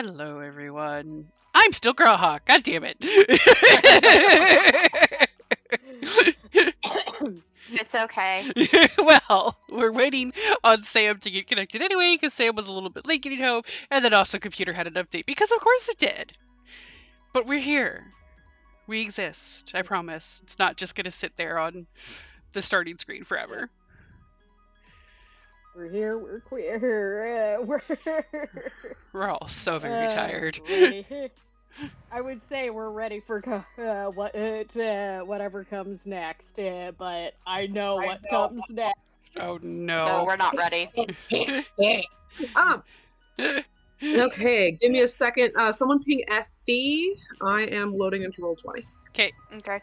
Hello, everyone. I'm still Growhawk. God damn it. It's okay. Well, we're waiting on Sam to get connected anyway, because Sam was a little bit late getting home, and then also computer had an update, because of course it did. But we're here. We exist, I promise. It's not just gonna sit there on the starting screen forever. We're here, we're queer, We're all so very tired. ready. I would say we're ready for whatever comes next, but I know what comes next. Oh No, no. we're not ready. Okay, give me a second. Someone ping FD. I am loading into Roll20. Okay. Okay.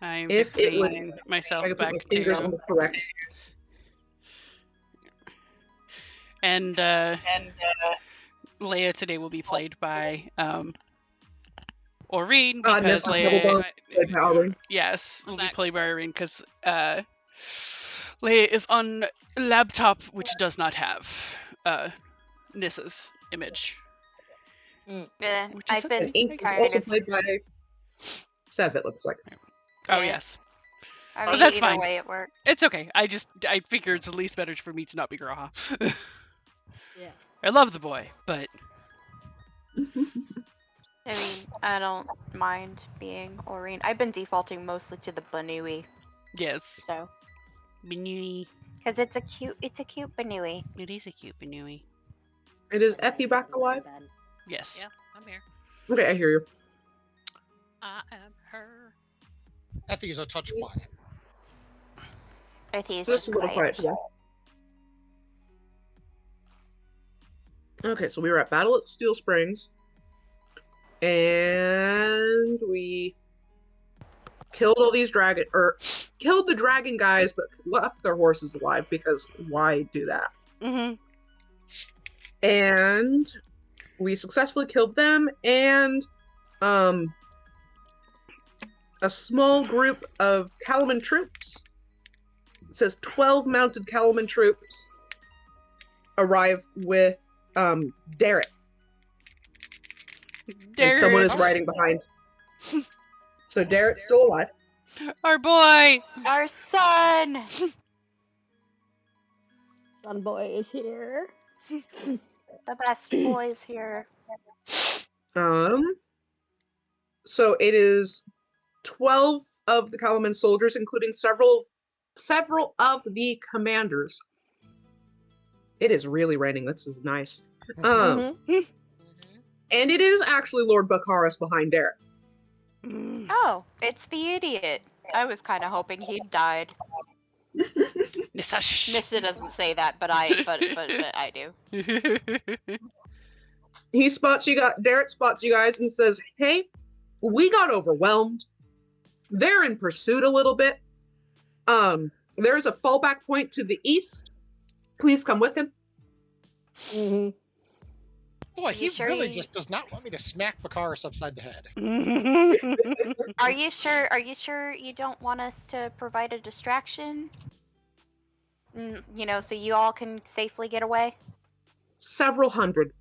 I'm If it would- fixing myself I can back put my fingers on to... the correct. And Leia today will be played by Aureen, because Nessa Doublebone played by Aureen. Yes, will be played by Aureen, because Leia is on laptop, which does not have Nissa's image. Yeah, Which is I've been Ink is kind also of. played by Sev, it looks like. Oh Yeah. yes. I Oh, mean, that's either fine. way it works. It's okay. I figure it's the least better for me to not be Graha. Yeah. I love the boy, but I mean, I don't mind being Aureen. I've been defaulting mostly to the Banui, yes. so Banui. because it's a cute Banui. It is a cute Banui. It is Effie back alive? Yes. Yeah, I'm here. Okay, I hear you. I am her. Effie's a touch quiet. I think it's Just just a little quiet quiet. today. Okay, so we were at Battle at Steel Springs. And we killed all these killed the dragon guys, but left their horses alive, because why do that? Mm-hmm. And we successfully killed them, and a small group of Kalaman troops, it says 12 mounted Kalaman troops, arrive with Derek. And someone is riding behind. So Derek's still alive. Our boy! Our son. Sun boy is here. The best boys here. So it is 12 of the Kalaman soldiers, including several of the commanders. It is really raining. This is nice. And it is actually Lord Bakaris behind Derek. Oh, it's the idiot. I was kind of hoping he'd died. Nissa, shh. Nissa doesn't say that, but I do. He spots you guys. Derek spots you guys and says, "Hey, we got overwhelmed. They're in pursuit a little bit. There's a fallback point to the east. Please come with him." Boy, he sure really you- just does not want me to smack Bakaris upside the head. Are you sure? Are you sure you don't want us to provide a distraction? You know, so you all can safely get away. Several hundred.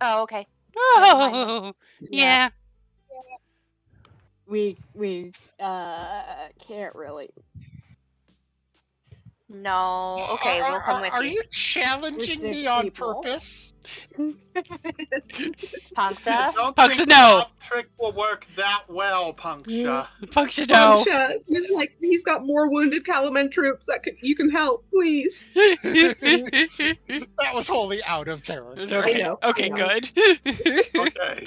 Oh, okay. Oh, yeah. We can't really. No. Okay, we'll come with Are you. you challenging With me six on people. purpose? Punksa? Don't Puncture, think no. that trick will work that well, Puncture. Function no. He's got more wounded Kalaman troops that you can help, please. That was wholly out of character. Okay, I know. okay, I know. good. Okay.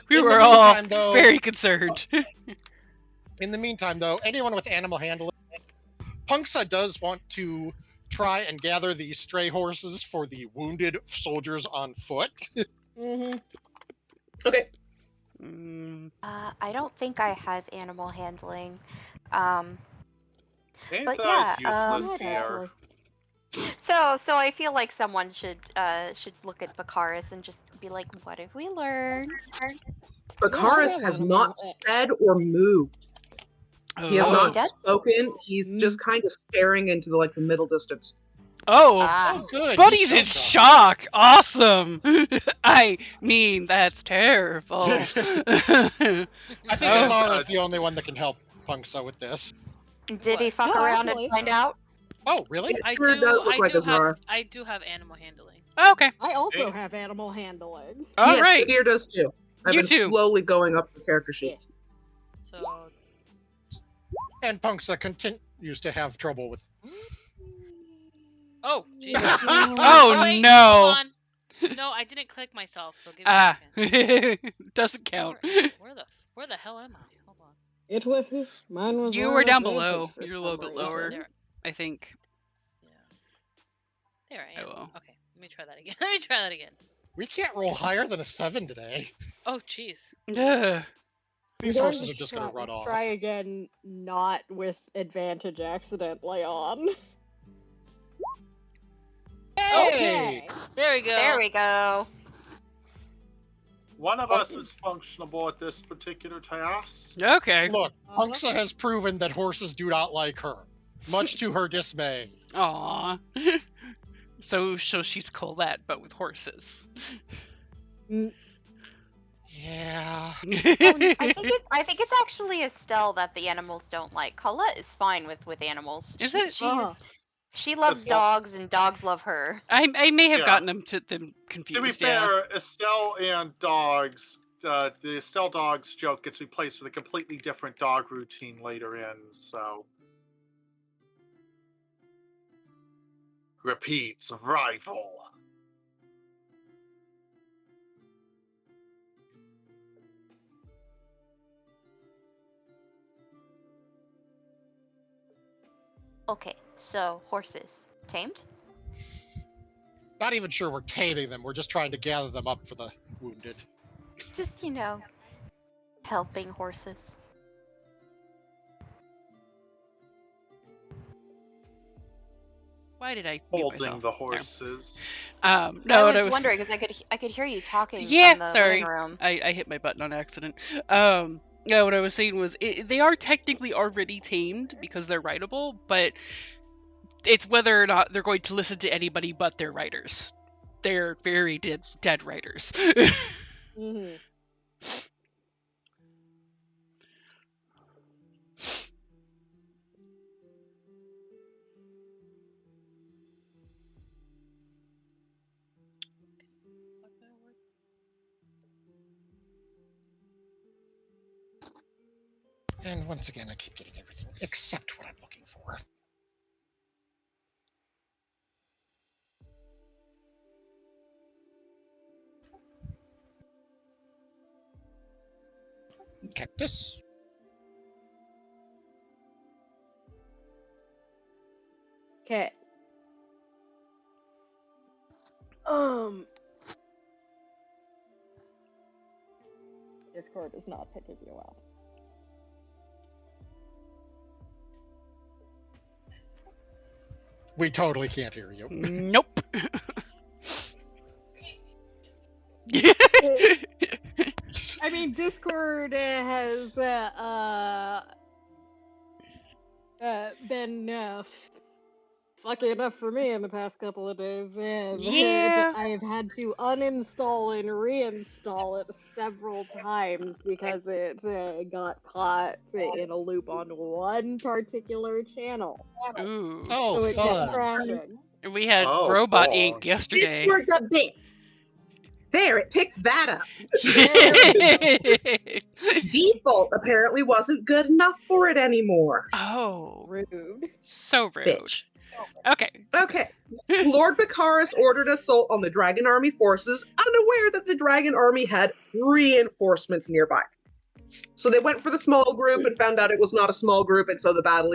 We In were the all meantime, though- very concerned. In the meantime, though, anyone with animal handling, Punksa does want to try and gather the stray horses for the wounded soldiers on foot. Okay. I don't think I have animal handling. Ain't But those yeah, useless here? So I feel like someone should look at Bakaris and just be like, what have we learned? Bakaris has not said or moved. He has Oh. not dead? spoken. He's just kind of staring into the middle distance. Oh, Oh, good. Buddy's he's in so shock. Awesome. I mean, that's terrible. I think Oh. Azara is the only one that can help Punksa with this. Did he fuck No, around actually. and find out? Oh, really? I Sure do. does look I like do Azara. have. I do have animal handling. Okay. I also Hey. have animal handling. All yes, right. Kadir does too. I've You been too. slowly going up the character sheets. So And Punksa continues to have trouble with. oh jeez. Oh, wait, no. Hold on. No, I didn't click myself. So give me a second. Doesn't count. Where the hell am I? Hold on. It was mine was. You on were down advantage below. for You're a little some bit lower. reason. There. I think. Yeah. There I am. Oh, well. Okay. Let me try that again. Let me try that again. We can't roll higher than a 7 today. Oh jeez. Ugh. These I'm horses are just going to try- run off. Try again, not with advantage accidentally on. Hey! There we go. There we go. One of us is functionable at this particular task. Okay. Look, Uh-huh. Punksa has proven that horses do not like her, much to her dismay. Aw. So she's Colette, but with horses. Yeah. I think it's actually Estelle that the animals don't like. Colette is fine with animals. Is it? She loves Estelle- dogs and dogs love her. I may have Yeah. gotten them To be confused. Yeah. fair, Estelle and dogs, the Estelle dogs joke gets replaced with a completely different dog routine later in, so. Repeats rival. Okay, so horses tamed. Not even sure we're taming them, we're just trying to gather them up for the wounded. Just helping horses. Why did I mute Holding myself? the horses. No, I what was wondering because I could hear you talking Yeah, from the sorry. living room. I hit my button on accident. Yeah, what I was saying was they are technically already tamed because they're rideable, but it's whether or not they're going to listen to anybody but their riders. They're very dead riders. Mm-hmm. And once again, I keep getting everything except what I'm looking for. Cactus. Okay. Discord is not picking you up. We totally can't hear you. Nope. I mean, Discord has been fucking enough for me in the past couple of days. Yeah. I have had to uninstall and reinstall it several times because it got caught in a loop on one particular channel. Ooh. Oh, So it kept fun. crashing. We had Oh, Robot cool. Inc. yesterday. Discord's a bit. There, it picked that up. Default apparently wasn't good enough for it anymore. Oh, Rude. so rude. Bitch. Okay. Okay. Lord Baccharis ordered assault on the Dragon Army forces, unaware that the Dragon Army had reinforcements nearby. So they went for the small group and found out it was not a small group, and so the battle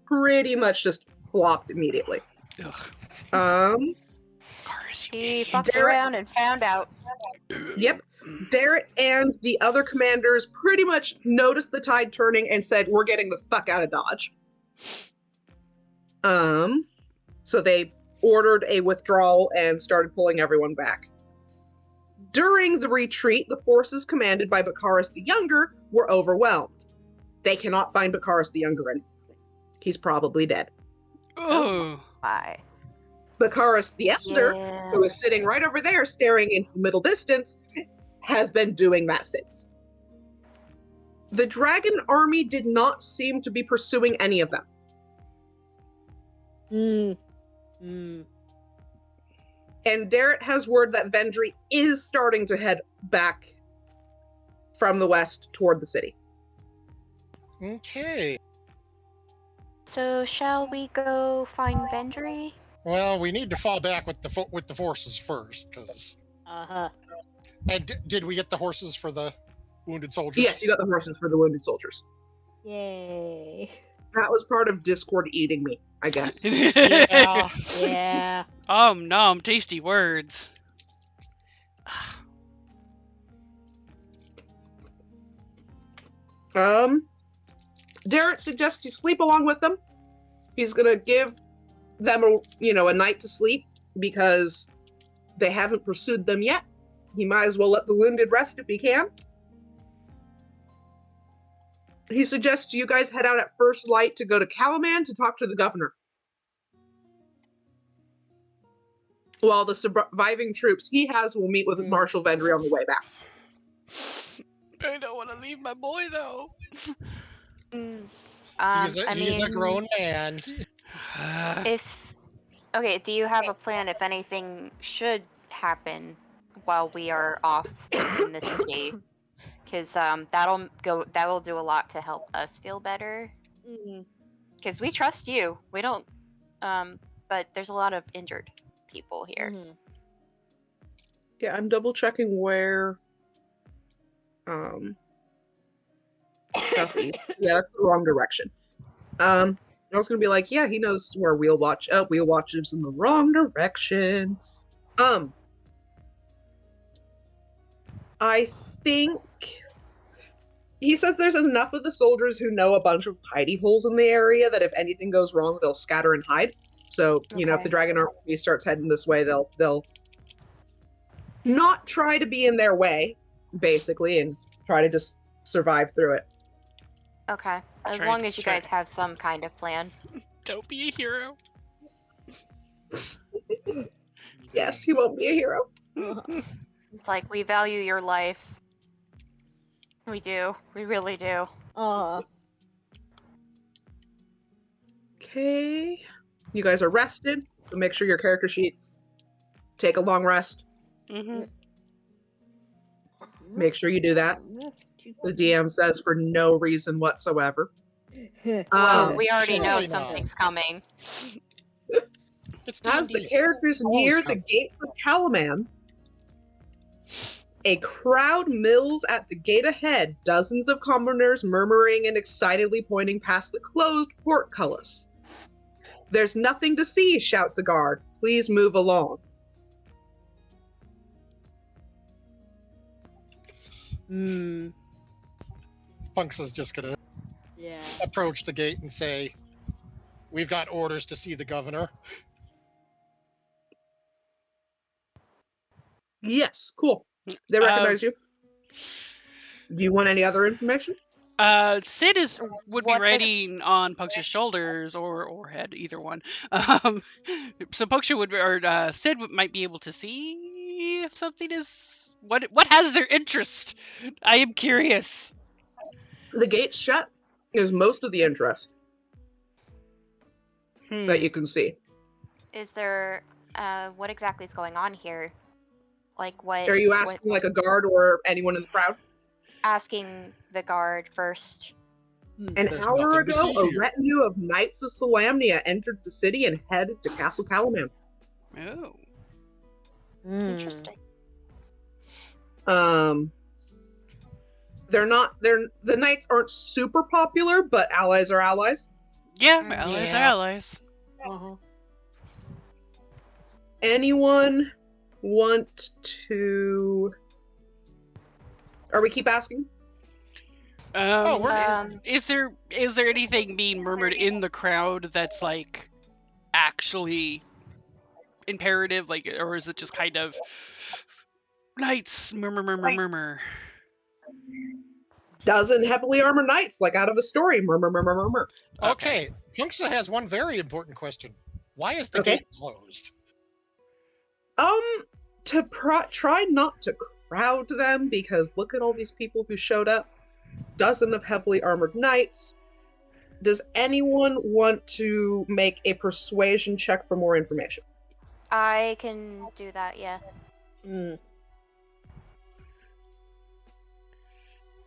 pretty much just flopped immediately. Ugh. Cars, you He idiot. fucked Derek- around and found out. Yep. Derek and the other commanders pretty much noticed the tide turning and said, "We're getting the fuck out of Dodge." So they ordered a withdrawal and started pulling everyone back. During the retreat, the forces commanded by Baccharis the Younger were overwhelmed. They cannot find Baccharis the Younger anymore. He's probably dead. Oh. Bye. Bakaris the Elder, Yeah. who is sitting right over there staring into the middle distance, has been doing that since. The dragon army did not seem to be pursuing any of them. And Darrett has word that Vendry is starting to head back from the west toward the city. Okay. So shall we go find Vendry? Well, we need to fall back with the forces first, because. And did we get the horses for the wounded soldiers? Yes, you got the horses for the wounded soldiers. Yay. That was part of Discord eating me, I guess. Yeah. Yeah. Nom, tasty words. Darrett suggests you sleep along with them. He's gonna give them a night to sleep because they haven't pursued them yet. He might as well let the wounded rest if he can. He suggests you guys head out at first light to go to Calaman to talk to the governor. While the surviving troops he has will meet with Marshal Vendry on the way back. I don't want to leave my boy, though. He's a grown man. Okay, do you have a plan if anything should happen while we are off in the city? Because that will do a lot to help us feel better. Because we trust you. We don't. But there's a lot of injured people here. Yeah, I'm double checking where. Southeast. Yeah, that's the wrong direction. I was gonna be like, yeah, he knows where Wheel Watch. Oh, Wheel Watch is in the wrong direction. I think he says there's enough of the soldiers who know a bunch of hidey holes in the area that if anything goes wrong, they'll scatter and hide. So, if the Dragon Army starts heading this way, they'll not try to be in their way, basically, and try to just survive through it. Okay, as long as you guys have some kind of plan. Don't be a hero. Yes, he won't be a hero. It's like, we value your life. We do. We really do. Okay. You guys are rested, so make sure your character sheets take a long rest. Make sure you do that. The DM says for no reason whatsoever. Well, we already know something's coming. As the characters near the gates of Calaman, a crowd mills at the gate ahead, dozens of commoners murmuring and excitedly pointing past the closed portcullis. "There's nothing to see," shouts a guard. "Please move along." Punks is just gonna approach the gate and say, "We've got orders to see the governor." Yes, cool. They recognize you. Do you want any other information? Sid would be riding on Puncture's shoulders or head, either one. So Puncture Sid might be able to see if something is what has their interest. I am curious. The gate's shut is most of the interest that you can see. Is there what exactly is going on here? Like what? Are you asking like a guard or anyone in the crowd? Asking the guard first. An hour ago, a retinue of Knights of Solamnia entered the city and headed to Castle Calaman. Oh. Interesting. The Knights aren't super popular, but allies are allies. Yeah, allies are allies. Anyone want to... Are we keep asking? Is there anything being murmured in the crowd that's like actually imperative, like, or is it just kind of knights murmur? Dozen heavily armored knights, like out of a story, murmur. Okay, Punksa has one very important question. Why is the gate closed? To try not to crowd them, because look at all these people who showed up. Dozen of heavily armored knights. Does anyone want to make a persuasion check for more information? I can do that, yeah. Mm.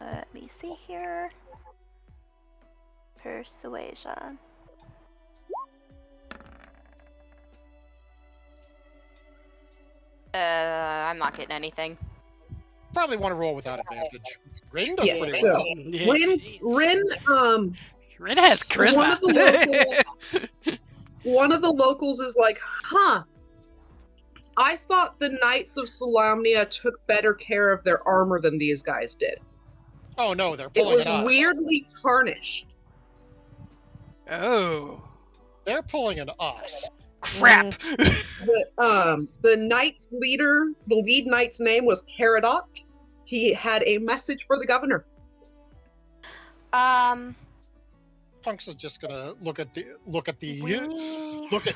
Let me see here. Persuasion. I'm not getting anything. Probably want to roll without advantage. Rin does Yes, pretty so well. Yeah. Rin, Rin has charisma. one of the locals is like, huh, I thought the Knights of Solamnia took better care of their armor than these guys did. Oh no, they're It pulling was it off. weirdly tarnished. Oh. They're pulling an us. Crap. The knight's leader, the lead knight's name was Caradoc. He had a message for the governor. Punks is just gonna look at We...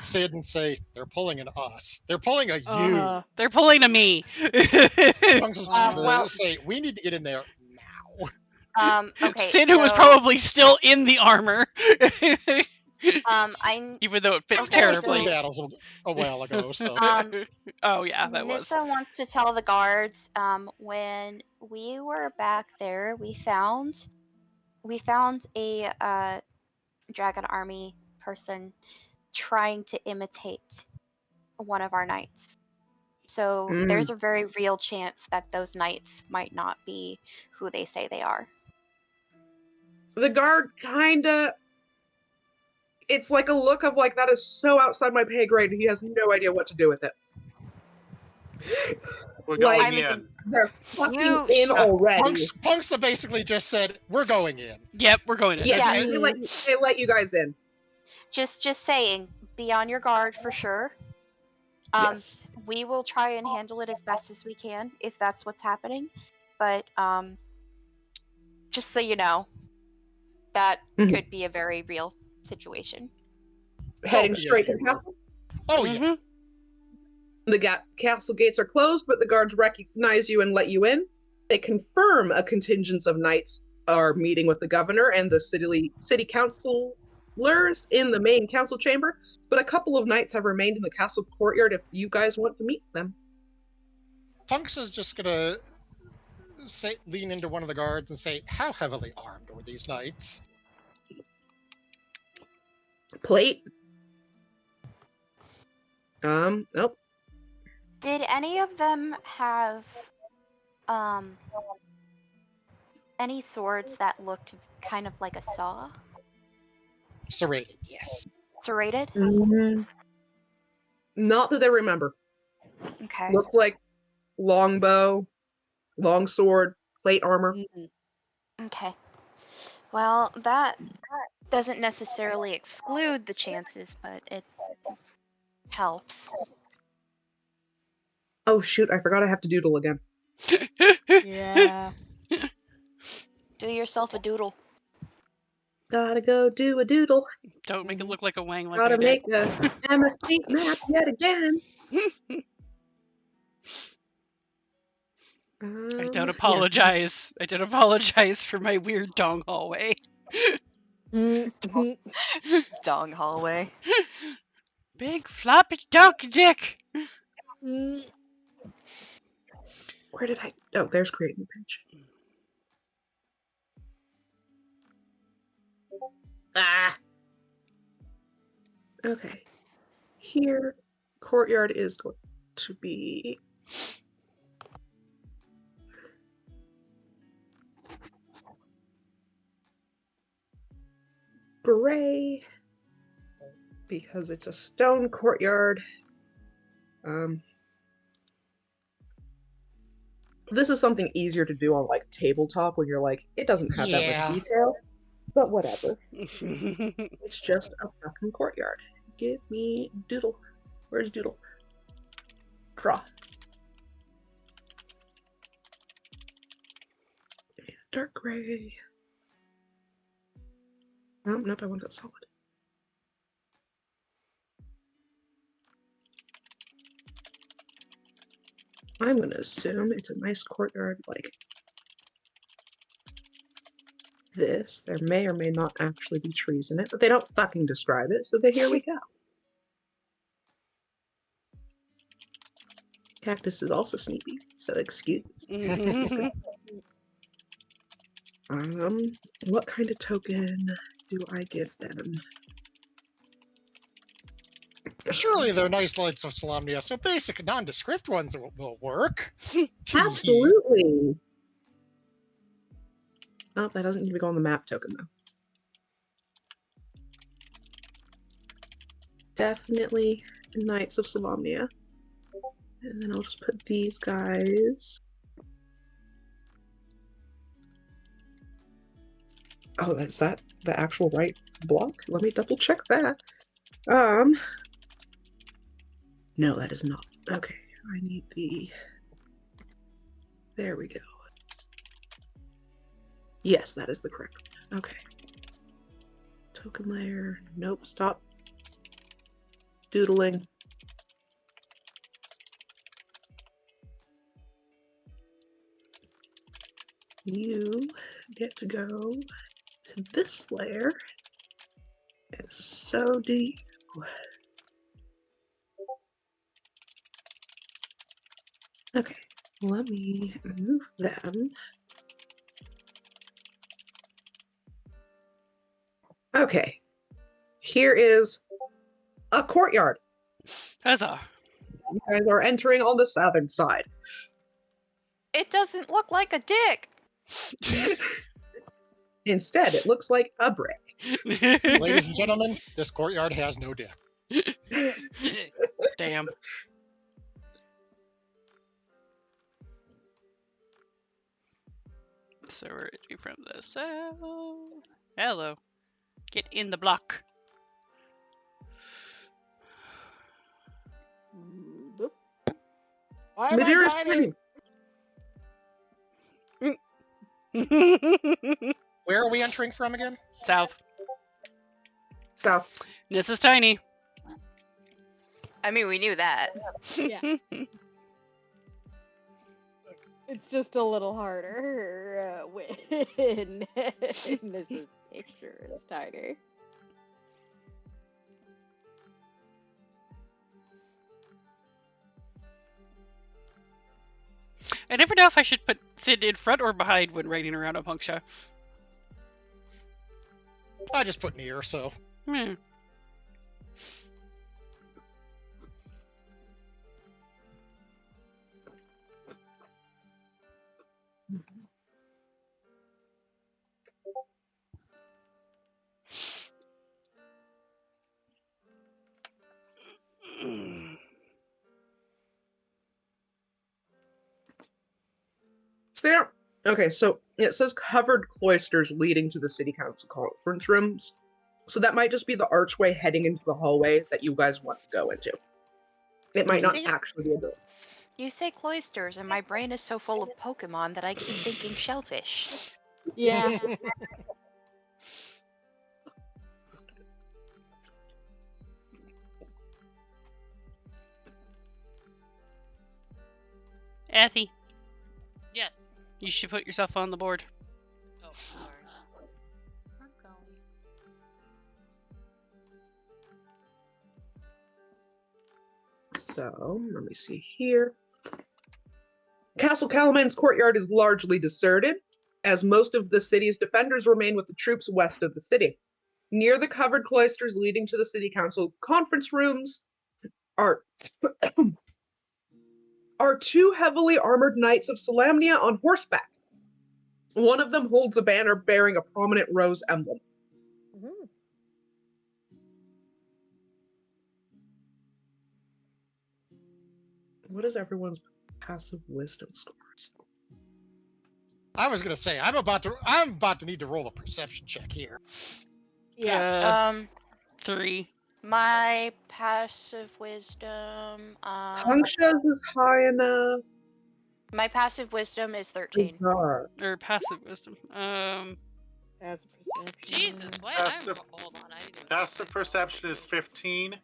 Sid and say, "They're pulling an us. They're pulling a you." Uh-huh. They're pulling to me. Punks is just gonna well- say, "We need to get in there now." Okay, Sid, so... who was probably still in the armor. I... Even though it fits Okay, There was three terribly. battles a while ago, so Oh yeah, that was. Nissa wants to tell the guards, when we were back there, we found a dragon army person trying to imitate one of our knights. So there's a very real chance that those knights might not be who they say they are. The guard kinda... It's like a look of like, that is so outside my pay grade, he has no idea what to do with it. We're Like, going I mean, in. They're fucking You- in already. Punks basically just said, "We're going in." Yep, we're going in. Yeah, Yeah. they let you guys in. Just saying, be on your guard for sure. Yes. We will try and handle it as best as we can if that's what's happening. But just so you know, that Mhm. could be a very real situation. Heading yeah. straight to the castle. Oh yeah. Mhm. The castle gates are closed, but the guards recognize you and let you in. They confirm a contingent of knights are meeting with the governor and the city councilors in the main council chamber, but a couple of knights have remained in the castle courtyard if you guys want to meet them. Punks is just gonna lean into one of the guards and say, "How heavily armed were these knights?" Plate. Nope. Did any of them have any swords that looked kind of like a saw? Serrated, yes. Serrated? Not that they remember. Okay. Looked like longbow, longsword, plate armor. Okay. Well, that doesn't necessarily exclude the chances, but it helps. Oh shoot, I forgot I have to doodle again. Yeah. Do yourself a doodle. Gotta go do a doodle. Don't make it look like a wang like Gotta I did. make a MS Paint map yet again. I don't Yeah. apologize. I don't apologize for my weird dong hallway. Dong hallway. Big floppy donkey dick. Where did I? Oh, there's creating a page. Ah. Okay. Here, courtyard is going to be. Gray, because it's a stone courtyard. This is something easier to do on like tabletop when you're like, it doesn't have that much detail, but whatever. It's just a fucking courtyard. Give me doodle. Where's doodle? Draw. Dark gray. Oh, nope, I want that solid. I'm gonna assume it's a nice courtyard like this. There may or may not actually be trees in it, but they don't fucking describe it, so here we go. Cactus is also sneaky, so excuse. What kind of token do I give them? Surely they're nice lights of Solemnia, so basic nondescript ones will work. Absolutely. Oh, that doesn't need to go on the map token, though. Definitely Knights of Solemnia. And then I'll just put these guys. Oh, is that the actual right block? Let me double check that. No, that is not. Okay, I need the... There we go. Yes, that is the correct one. Okay. Token layer. Nope, stop doodling. You get to go to this layer, and so do you. Okay, let me move them. Okay, here is a courtyard. Huzzah. You guys are entering on the southern side. It doesn't look like a dick. Instead, it looks like a brick. Ladies and gentlemen, this courtyard has no dick. Damn. So we're entering from the south. Hello. Get in the block. Why am I Madeira's tiny? Where are we entering from again? South. South. This is tiny. I mean, we knew that. Yeah. It's just a little harder when Mrs. Picture is tighter. I never know if I should put Sid in front or behind when riding around on Punksha. I just put near, so. Hmm. There. Okay, so it says covered cloisters leading to the city council conference rooms. So that might just be the archway heading into the hallway that you guys want to go into. It might not See? actually be a building. You say cloisters, and my brain is so full of Pokemon that I keep thinking shellfish. Yeah. Athy, Yes. you should put yourself on the board. Oh, sorry. I'm going. So, let me see here. Castle Calaman's courtyard is largely deserted, as most of the city's defenders remain with the troops west of the city. Near the covered cloisters leading to the city council conference rooms are two heavily armored knights of Solemnia on horseback. One of them holds a banner bearing a prominent rose emblem. Mhm. What is everyone's passive wisdom scores? I was gonna say I'm about to need to roll a perception check here. Yeah. 3. My passive wisdom. Punksha's is high enough. My passive wisdom is 13. Bizarre. Or passive wisdom. As a perception. Jesus, what? Passive- Hold on, I didn't even Passive perception is 15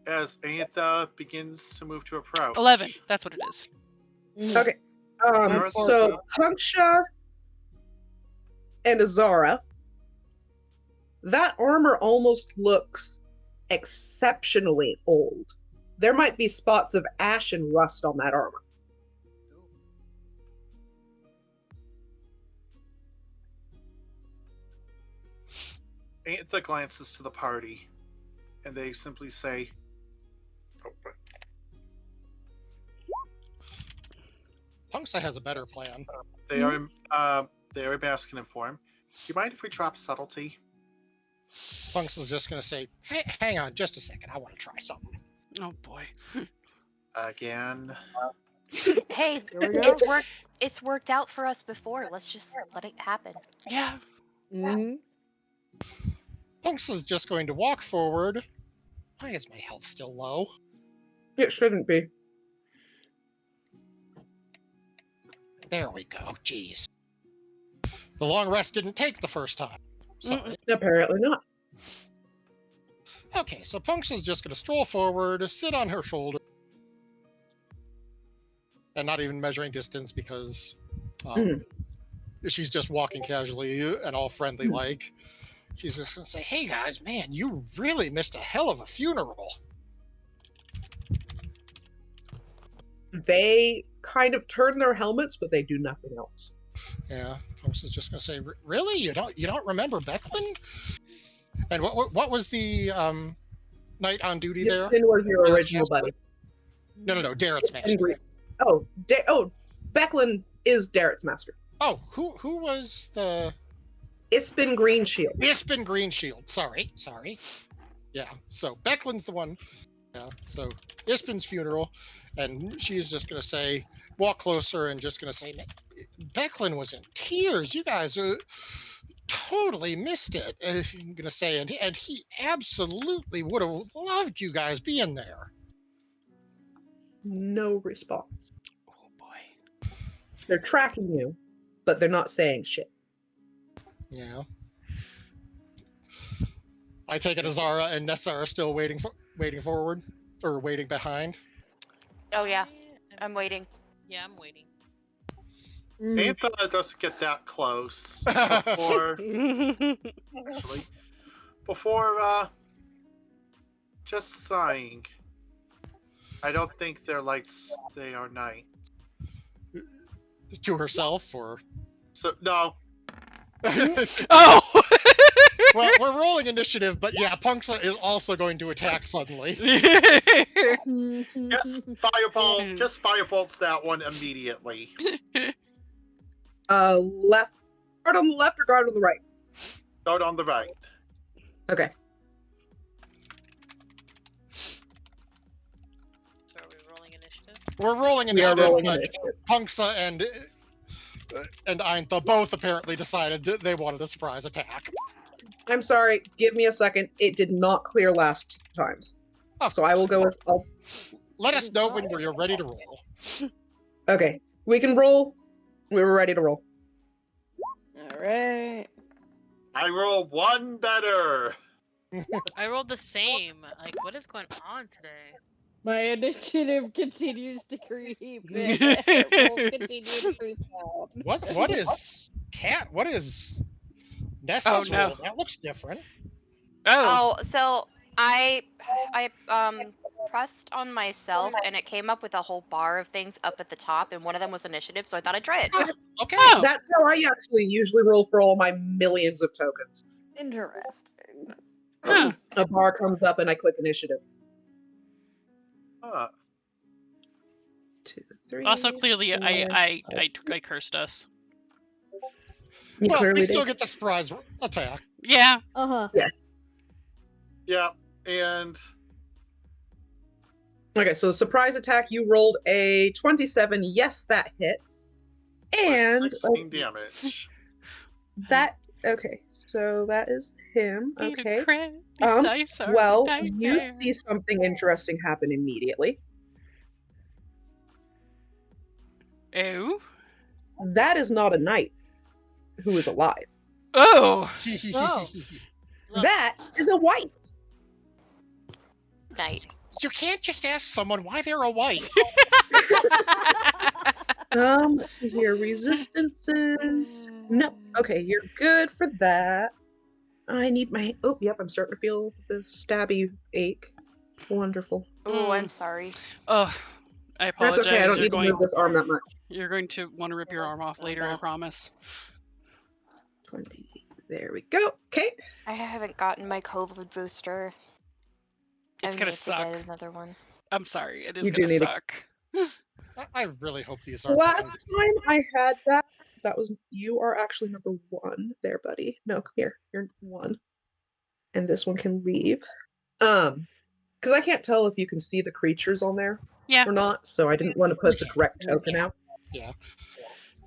as Antha begins to move to approach. 11. That's what it is. Okay. Where is So it? Punksha and Azara, that armor almost looks exceptionally old. There might be spots of ash and rust on that armor. Antha glances to the party, and they simply say, Punksa has a better plan. they are masking him for him. Do you mind if we drop subtlety? Punksa's just going to say, hey, hang on just a second. I want to try something. Oh boy. Again. Hey, Here we go. it's worked out for us before. Let's just let it happen. Yeah. Mm-hmm. Punksa's just going to walk forward. Why is my health still low? It shouldn't be. There we go. Jeez. The long rest didn't take the first time. Sorry. Apparently not. Okay, so Punksa's just going to stroll forward, sit on her shoulder, and not even measuring distance because she's just walking casually and all friendly like. She's just going to say, hey guys, man, you really missed a hell of a funeral. They kind of turn their helmets, but they do nothing else. Yeah, Punksa's just going to say, really? You don't remember Becklin? And what was the knight on duty there? Finn was your Darrett's original master? buddy. No, Darrett's master. Becklin is Darrett's master. Oh, who was the... Ispin Greenshield. Ispin Greenshield. Sorry. Yeah, so Becklin's the one. Yeah, so Ispin's funeral, and she's just going to say, walk closer and just going to say, Becklin was in tears. You guys totally missed it. I'm going to say, and he absolutely would have loved you guys being there. No response. Oh boy. They're tracking you, but they're not saying shit. Yeah. I take it Azara and Nessa are still waiting forward or waiting behind. Oh yeah, I'm waiting. Yeah, I'm waiting. Antha doesn't get that close before just sighing. I don't think they're lights, they are night. To herself, or So no. Oh. Well, we're rolling initiative, but yeah, Punksa is also going to attack suddenly. Just firebolts that one immediately. Left. Guard on the left or guard on the right? Guard on the right. Okay. So are we rolling initiative? We're rolling We are initiative, rolling but initiative. Punksa and Eintha both apparently decided they wanted a surprise attack. I'm sorry. Give me a second. It did not clear last times. Oh, So I will go with... let us know when you're ready to roll. Okay. We can roll. We were ready to roll. Alright. I roll one better. I rolled the same. Like, what is going on today? My initiative continues to creep. Rolls continue to creep down. What is Nessa's Oh, no. roll? That looks different. Oh. Oh, so I pressed on myself and it came up with a whole bar of things up at the top, and one of them was initiative, so I thought I'd try it. Okay. Oh. That's how I actually usually roll for all my millions of tokens. Interesting. Huh. A bar comes up and I click initiative. Huh. 2, 3. Also, clearly, four, I five. cursed us. You Well, clearly we still did. get the surprise attack. Yeah. Uh-huh. Yeah, and Okay, so surprise attack, you rolled a 27. Yes, that hits. And 16 damage. that, okay, so that is him. Need a Okay. crit. These Um, dice are Well, a you nightmare. see something interesting happen immediately. Oh. That is not a knight who is alive. Oh. Oh. Look, That is a white. Night. You can't just ask someone why they're a white. Let's see here. Resistances. No. Okay, you're good for that. I need my. Oh, yep. I'm starting to feel the stabby ache. Wonderful. Oh, I'm sorry. Oh, I That's apologize. okay. I don't you're need to move this arm that much. You're going to want to rip your arm off later, I promise. 20. There we go. Okay. I haven't gotten my COVID booster. It's I gonna need suck. to get another one. I'm sorry. It is You do gonna need to- suck. I really hope these The aren't last things. time I had that was you are actually number 1 there, buddy. No, come here. You're 1. And this one can leave. Because I can't tell if you can see the creatures on there Yeah. or not, so I didn't want to put the Okay. correct token out. Yeah.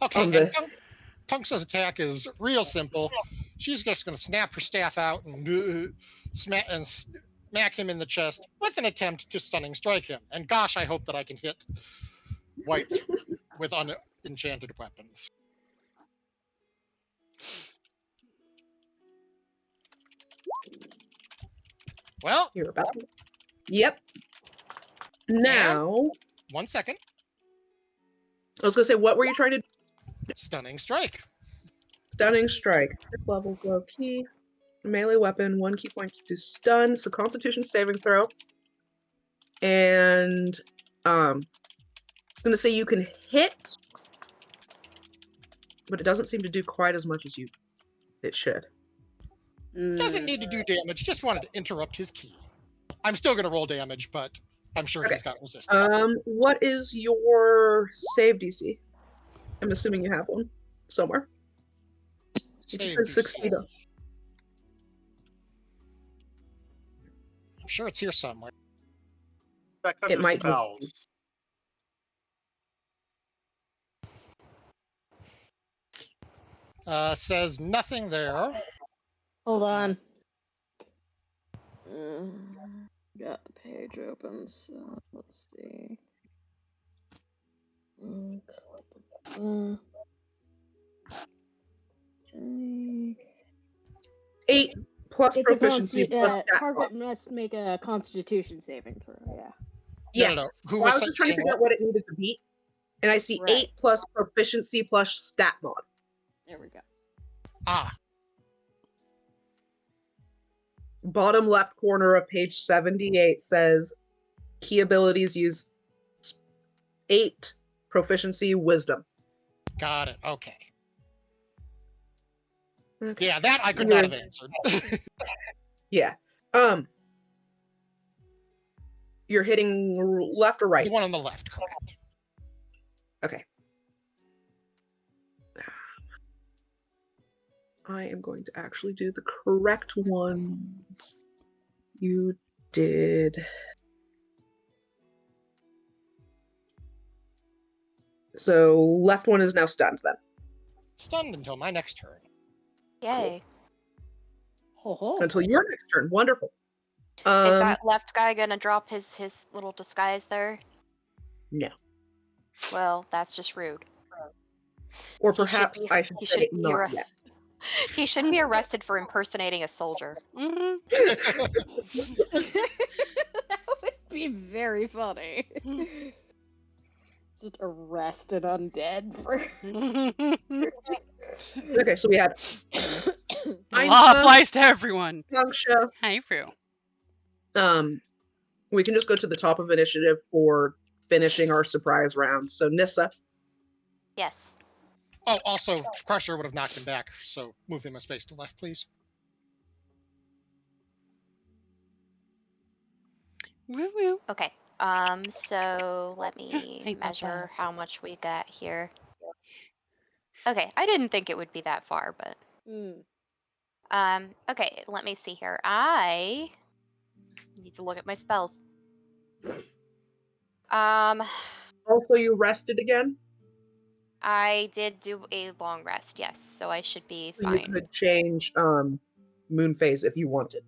Okay, On and Punk's attack is real simple. She's just going to snap her staff out and smack him in the chest with an attempt to stunning strike him. And gosh, I hope that I can hit whites with unenchanted weapons. Well, You're about. Yep. Now, 1 second. I was gonna say, what were you trying to do? Stunning strike. Stunning strike. Level low key. Melee weapon, 1 key point to stun. So Constitution saving throw. And I was gonna say you can hit, but it doesn't seem to do quite as much as it should. Doesn't need to do damage. Just wanted to interrupt his key. I'm still going to roll damage, but I'm sure Okay. he's got resistance. What is your save DC? I'm assuming you have one somewhere. It just Save says DC. succeed. I'm sure it's here somewhere. Back It under might be. spells. Says nothing there. Hold on. Got the page open, so let's see. Eight plus It's proficiency plus stat target mod. must make a Constitution saving throw. Yeah. Yeah. No. Who Well, I was was just trying to saying figure out what it needed to beat, and I see Right. 8 plus proficiency plus stat mod. There we go. Ah, Bottom left corner of page 78 says key abilities use 8 proficiency wisdom. got it. Okay. Okay. Yeah, that I could not have answered. Yeah. You're hitting left or right? The one on the left, correct. Okay. I am going to actually do the correct ones. You did. So left one is now stunned then. Stunned until my next turn. Yay. Ho ho. Until your next turn. Wonderful. Is that left guy gonna drop his little disguise there? No. Well, that's just rude. Or He should perhaps be- I should he say should be not arre- yet. He should be arrested for impersonating a soldier. Mm-hmm. That would be very funny. Just arrest an undead for. Okay, so we had Law applies to everyone. Funksha. Hi, Fru. We can just go to the top of initiative for finishing our surprise round. So Nissa. Yes. Oh, also, Crusher would have knocked him back, so move him a space to left, please. Woo woo. Okay. So let me Hey, measure Papa. how much we got here. Okay, I didn't think it would be that far, but okay, let me see here. I need to look at my spells. Also, you rested again. I did do a long rest, yes, so I should be You fine. could change moon phase if you wanted.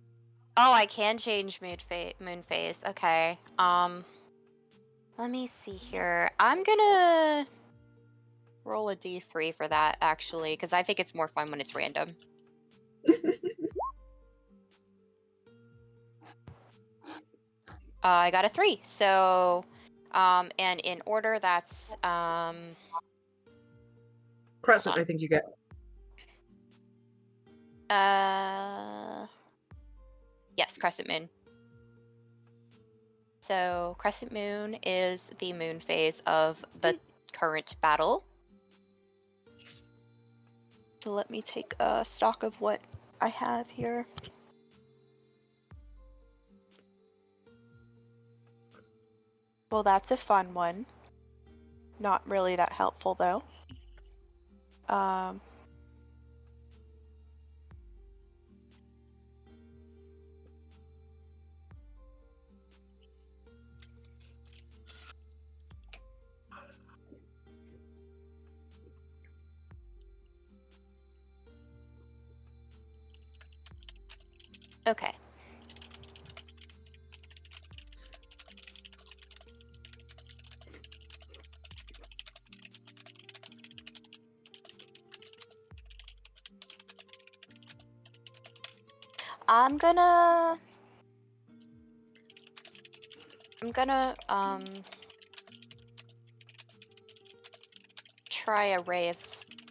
Oh, I can change moon phase. Okay. Let me see here. I'm gonna roll a d3 for that actually, because I think it's more fun when it's random. I got a 3. So, and in order, that's Crescent, I think you get. Yes, Crescent Moon. So, Crescent Moon is the moon phase of the current battle. So let me take a stock of what I have here. Well, that's a fun one. Not really that helpful, though. Okay. I'm gonna try a Ray of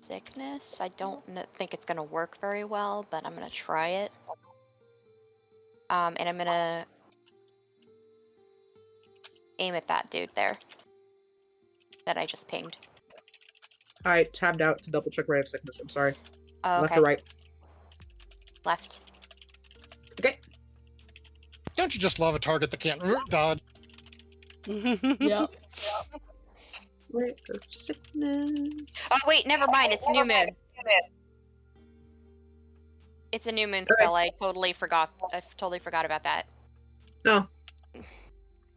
Sickness. I don't think it's gonna work very well, but I'm gonna try it. And I'm gonna aim at that dude there that I just pinged. I tabbed out to double check Ray of Sickness. I'm sorry. Oh, Left okay. or right? Left. Okay. Don't you just love a target that can't dodge? Yep. Ray of Sickness. Oh wait, never mind. It's new moon. It's a new moon spell. I totally forgot about that. No.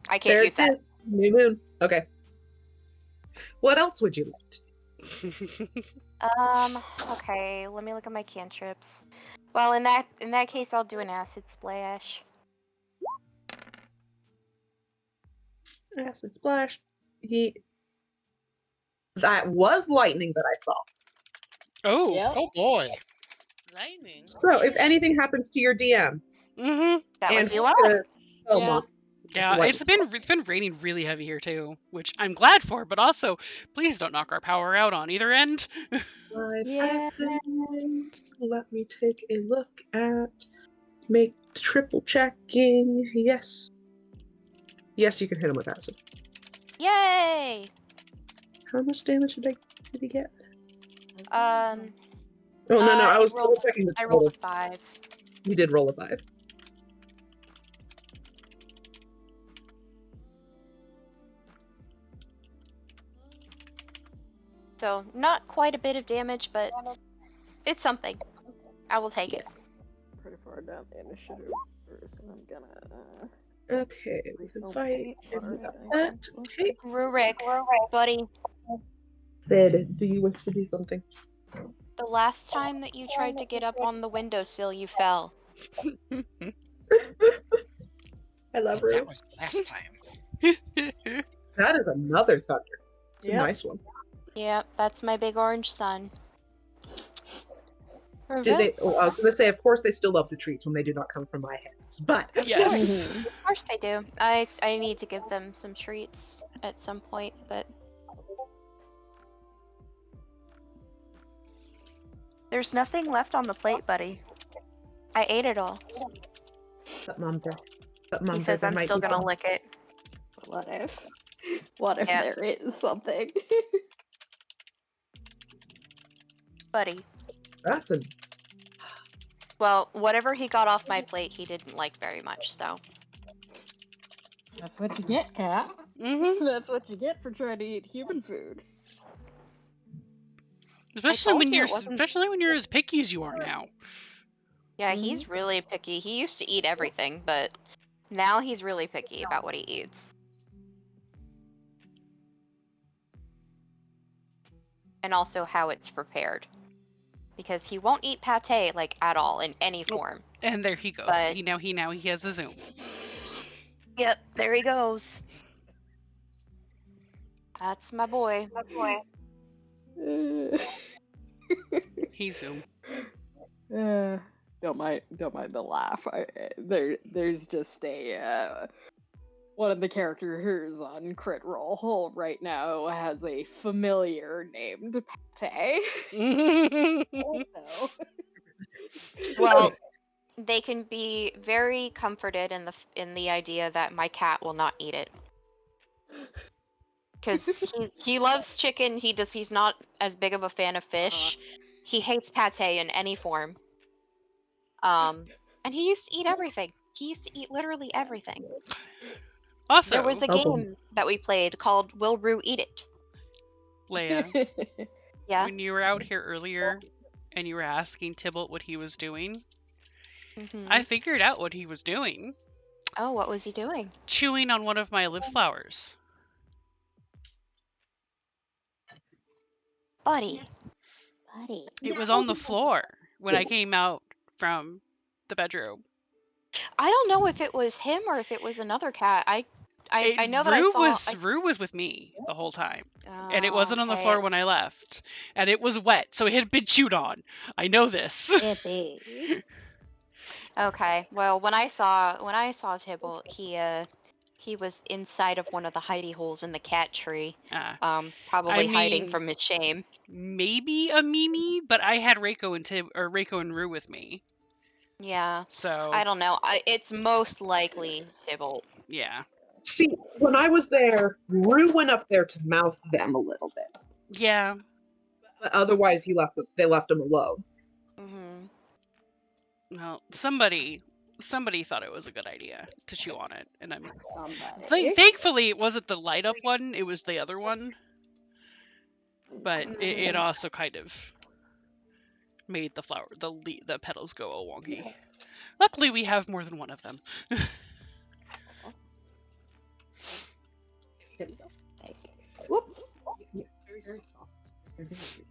I can't use that. New moon. Okay. What else would you like to do? Okay, let me look at my cantrips. Well, in that case, I'll do an acid splash. Acid splash. That was lightning that I saw. Oh. Yep. Oh boy. Lightning. So if anything happens to your DM, Mm-hmm. That and would be luck. Yeah. Yeah, it's been raining really heavy here too, which I'm glad for, but also please don't knock our power out on either end. Yeah. Let me take a look at. Make triple checking. Yes. Yes, you can hit him with acid. Yay! How much damage did he get? Um, Oh no, I I was rolled- checking the I total. rolled a 5. You did roll a 5. So not quite a bit of damage, but it's something. I will take it. Pretty far down the initiative first, and I'm gonna. Okay, we can refill fight. paint for it, I That. think. Okay. Rurik, buddy. Sid, do you wish to do something? The last time that you tried to get up on the windowsill, you fell. I love That her. was the last time. That is another thunder. It's a Yep. nice one. Yep, that's my big orange sun. Do they? Oh, I was going to say, of course, they still love the treats when they do not come from my hands. But Yes. Mhm. Of course they do. I need to give them some treats at some point, but there's nothing left on the plate, buddy. I ate it all. But mom said, He says there I'm might still be gonna some. lick it. What if? What if Yeah. there is something? Buddy. That's a. Well, whatever he got off my plate, he didn't like very much, so. That's what you get, Cat. Mm-hmm. That's what you get for trying to eat human food. Especially told when you you're it wasn't- especially when you're as picky as you are now. Yeah, he's really picky. He used to eat everything, but now he's really picky about what he eats. And also how it's prepared. Because he won't eat pate like at all in any form. And there he goes. But- He has a zoom. Yep, there he goes. That's my boy. He zoom. Don't mind the laugh. There's just a one of the characters on Crit Roll right now has a familiar named Pate. Also. Well, they can be very comforted in the idea that my cat will not eat it. Because he loves chicken. He's not as big of a fan of fish. He hates pate in any form. And he used to eat everything. He used to eat literally everything. Also, There was a game that we played called Will Rue Eat It? Leia, Yeah. when you were out here earlier and you were asking Tybalt what he was doing, Mhm. I figured out what he was doing. Oh, what was he doing? Chewing on one of my lip flowers. Buddy. It was on the floor when I came out from the bedroom. I don't know if it was him or if it was another cat. I know that I saw. Rue was with me the whole time. Oh, And it wasn't on the okay. floor when I left. And it was wet, so it had been chewed on. I know this. Okay. Well, when I saw Tybalt, he was inside of one of the hidey holes in the cat tree. Probably hiding from his shame. Maybe a Mimi, but I had Reiko and Rue with me. Yeah. So I don't know. It's most likely Tybalt. Yeah. See, when I was there, Rue went up there to mouth them a little bit. Yeah. But otherwise, they left him alone. Mm-hmm. Well, somebody thought it was a good idea to chew on it, and thankfully it wasn't the light up one; it was the other one. But it also kind of made the petals go all wonky. Luckily, we have more than one of them. Whoop. Very, very soft.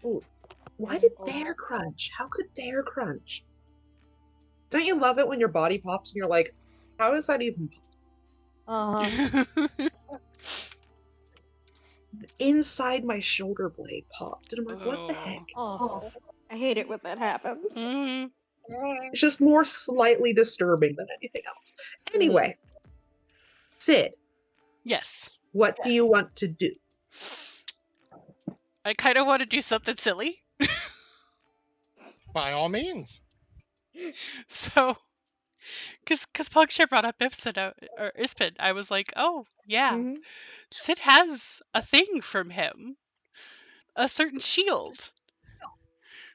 Ooh. Why did there crunch? How could there crunch? Don't you love it when your body pops and you're like, how is that even inside my shoulder blade popped, and I'm like, what the heck? Oh, I hate it when that happens. Mm-hmm. It's just more slightly disturbing than anything else. Anyway, Sid. Yes. What do you want to do? I kind of want to do something silly. By all means. So, because Pugshare brought up Ispin, I was like, oh, yeah. Sid has a thing from him. A certain shield.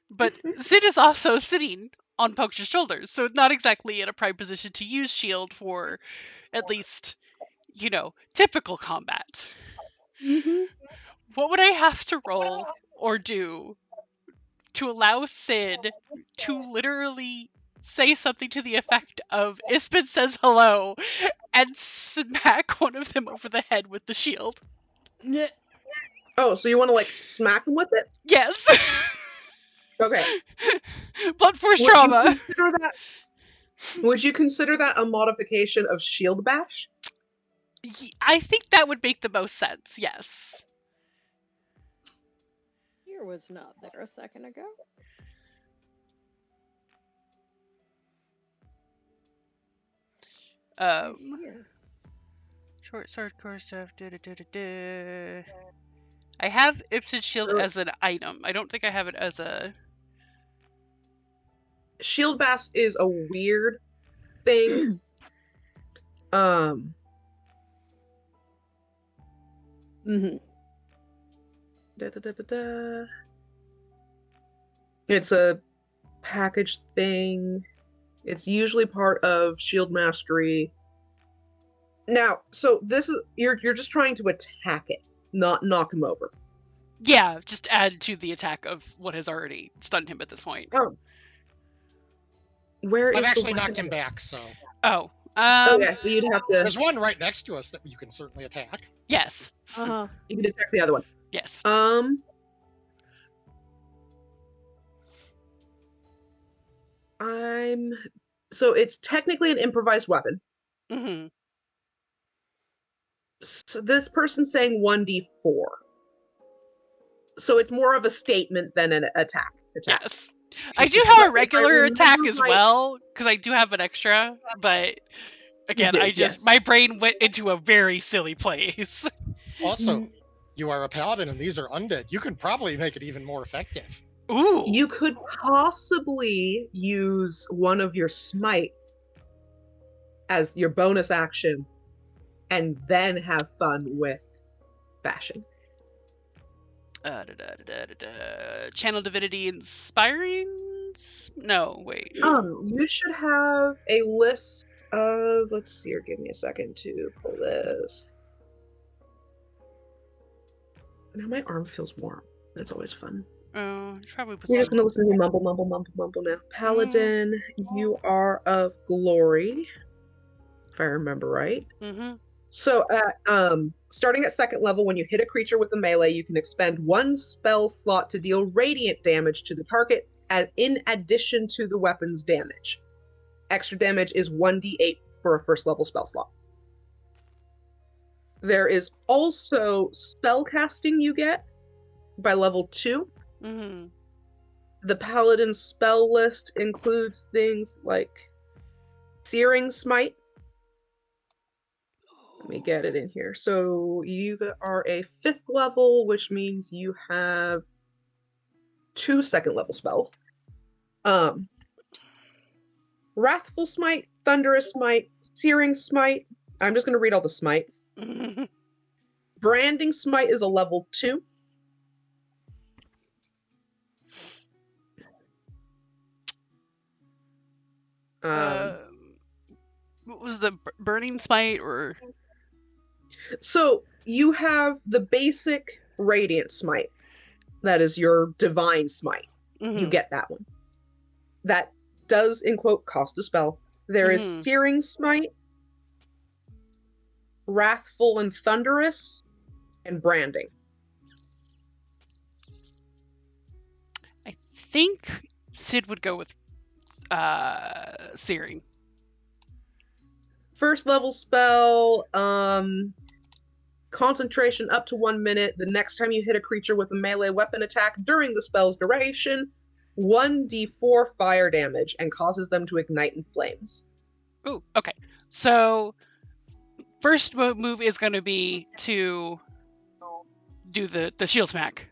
But Sid is also sitting on Pugshare's shoulders, so not exactly in a prime position to use shield for, at least, typical combat. What would I have to roll or do to allow Sid to literally say something to the effect of Ispin says hello and smack one of them over the head with the shield? Oh, so you want to smack him with it? Yes. Okay. Blunt force trauma. Would you consider that a modification of Shield Bash? I think that would make the most sense, yes. Here was not there a second ago. Short sword course stuff. I have Ipson's shield as an item. I don't think I have it as a. Shield Bash is a weird thing. It's a package thing. It's usually part of Shield Mastery. Now, so this is you're just trying to attack it, not knock him over. Yeah, just add to the attack of what has already stunned him at this point. Oh. I've actually knocked him back, so. Oh. Okay, so you'd have to. There's one right next to us that you can certainly attack. Yes. You can attack the other one. Yes. So it's technically an improvised weapon. Mm-hmm. So this person's saying 1d4. So it's more of a statement than an attack. Yes. I do have a If I regular attack remember as right- well, because I do have an extra, but again, You I did, just yes. my brain went into a very silly place. Also, you are a paladin and these are undead. You can probably make it even more effective. Ooh. You could possibly use one of your smites as your bonus action and then have fun with bashing. Channel Divinity Inspiring? No, wait. You should have a list of, let's see here, give me a second to pull this. Now my arm feels warm. That's always fun. Oh, should probably put You're just some. gonna listen to me mumble now. Paladin, you are of glory, if I remember right. Mm-hmm. So starting at second level, when you hit a creature with a melee, you can expend one spell slot to deal radiant damage to the target in addition to the weapon's damage. Extra damage is 1d8 for a first level spell slot. There is also spell casting you get by level 2. Mm-hmm. The paladin spell list includes things like Searing Smite. Let me get it in here. So you are a 5th level, which means you have 2 second level spells. Wrathful Smite, Thunderous Smite, Searing Smite. I'm just going to read all the smites. Branding Smite is a level 2. What was the Burning Smite or? So you have the basic Radiant Smite. That is your Divine Smite. Mm-hmm. You get that one. That does, in quote, cost a spell. There is Searing Smite, Wrathful and Thunderous, and Branding. I think Sid would go with Searing. First level spell, concentration up to 1 minute. The next time you hit a creature with a melee weapon attack during the spell's duration, 1d4 fire damage and causes them to ignite in flames. Ooh, okay. So first move is going to be to do the shield smack,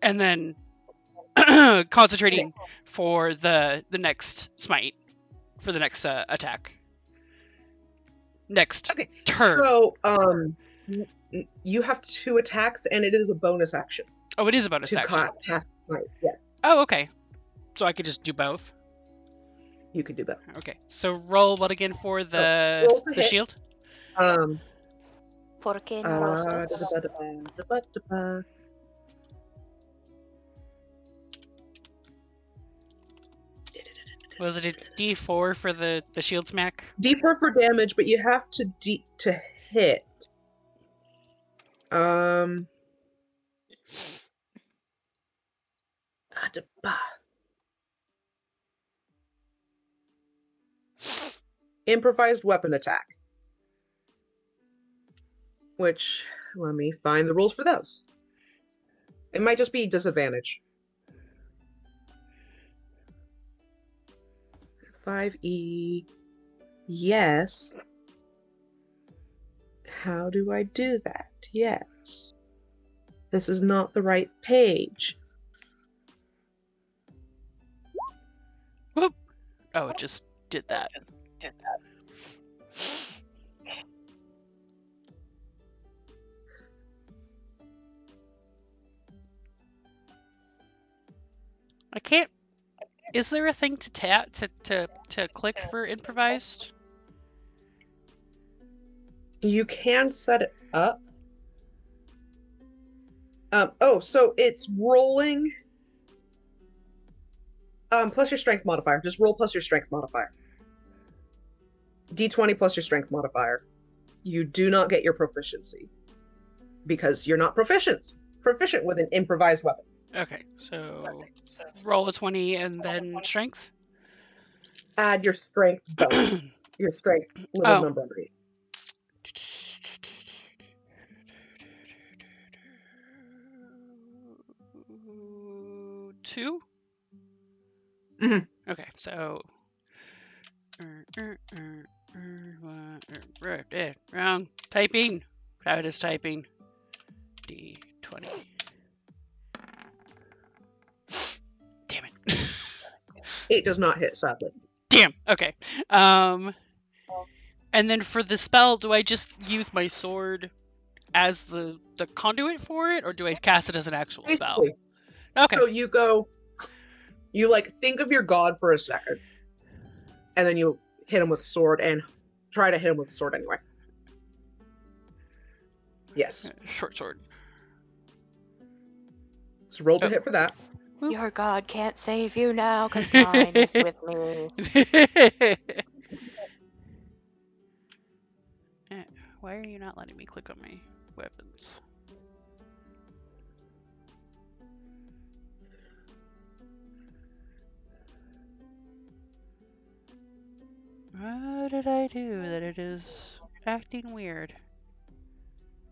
and then concentrating for the next smite for the next attack. Next turn. So you have 2 attacks, and it is a bonus action. Oh, it is a bonus action. Cast smite, yes. Oh, okay. So I could just do both. You could do both. Okay. So roll what again for the hit. shield? Porque no rosas. Was it a D4 for the shield smack? D4 for damage, but you have to hit. Improvised weapon attack. Which, let me find the rules for those. It might just be disadvantage. 5e. Yes. How do I do that? Yes. This is not the right page. Whoop. Oh, it just did that. I can't. Is there a thing to tap to click for improvised? You can set it up. So it's rolling. Plus your strength modifier. Just roll plus your strength modifier. D20 plus your strength modifier. You do not get your proficiency because you're not proficient with an improvised weapon. Okay, so roll a 20 and then strength? Add your strength bonus. Your strength little number underneath. Two? Mhm. Okay, so. Wrong. Typing. Practice typing. D20. Damn it. 8 does not hit, sadly. Damn. Okay. And then for the spell, do I just use my sword as the conduit for it, or do I cast it as an actual spell? Basically. Okay. So you like think of your god for a second, and then you hit him with a sword and try to hit him with a sword anyway. Yes. Short sword. So roll to hit for that. Your god can't save you now because mine is with me. Why are you not letting me click on my weapons? What did I do that it is acting weird?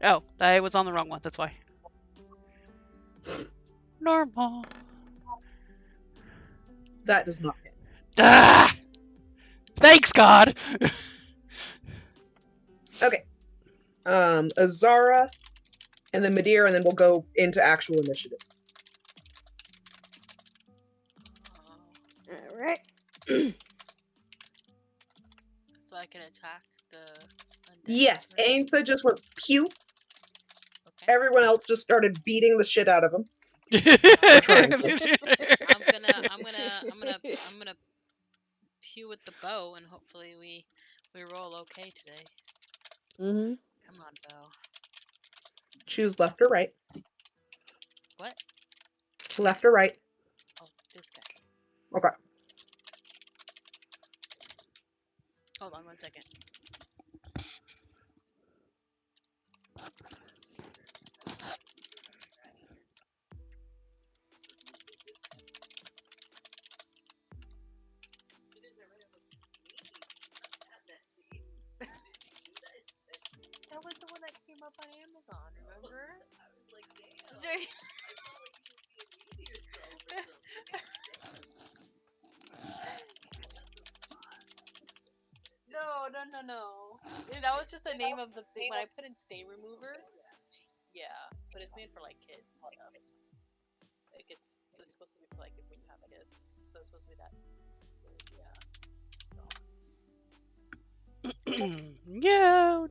Oh, I was on the wrong one, that's why. Normal. That does not hit. Ah! Thanks, God! Okay. Azara, and then Madeira, and then we'll go into actual initiative. Alright. So I can attack the undead. Yes, person? Aintha just went pew. Okay. Everyone else just started beating the shit out of him. trying I'm gonna pew with the bow, and hopefully we roll okay today. Mm-hmm. Come on, bow. Choose left or right. What? Left or right. Oh, this guy. Okay. Hold on 1 second. That was the one that came up on Amazon, remember? I was like, damn. No. That was just the name of the thing. When I put in stain remover, yeah, but it's made for like kids and stuff. Like it's supposed to be for like if when you have kids, so it's supposed to be that. Yeah. No!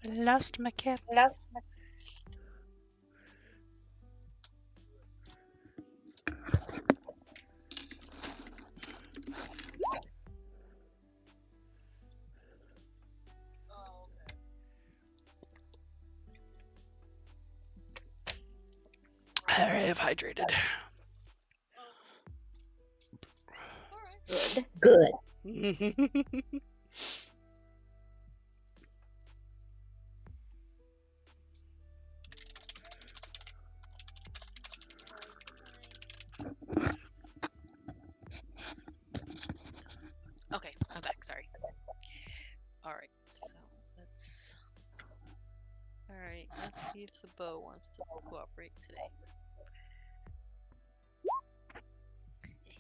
I lost my cap. Oh, okay. Alright, I've hydrated. Alright. Good. Okay, I'm back. Sorry. All right, so let's. All right, let's see if the bow wants to cooperate today.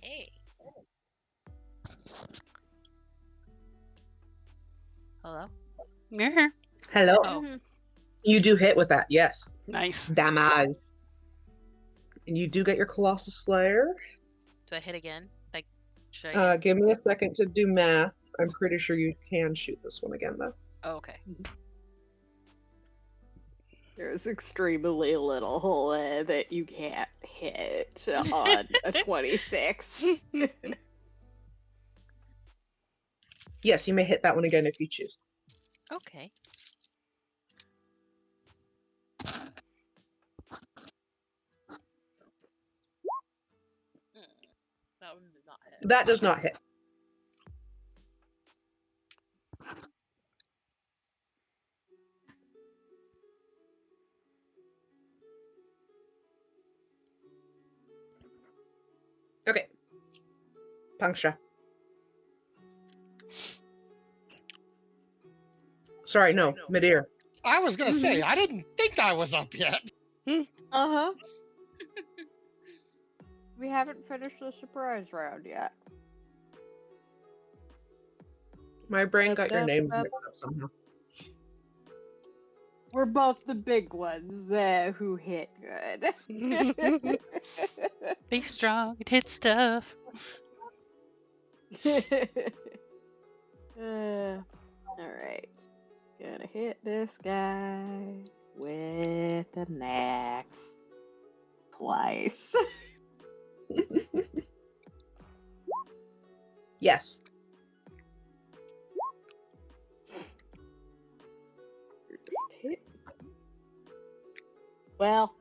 Hey. Hello. Yeah. Hello. Oh. You do hit with that, yes. Nice. Damage. And you do get your Colossus Slayer. Do I hit again? Like, should I? Give me a second to do math. I'm pretty sure you can shoot this one again, though. Oh, okay. There's extremely little that you can't hit on a 26. Yes, you may hit that one again if you choose. Okay. That one did not hit. That does not hit. Okay. Puncture. Sorry, no. Midair. I was gonna say I didn't think I was up yet. Uh-huh. We haven't finished the surprise round yet. My brain got your name Ba-da-ba-ba. mixed up somehow. We're both the big ones who hit good. Be strong and hit stuff. Alright. Gonna hit this guy with an axe. Twice. Yes. First hit. Well.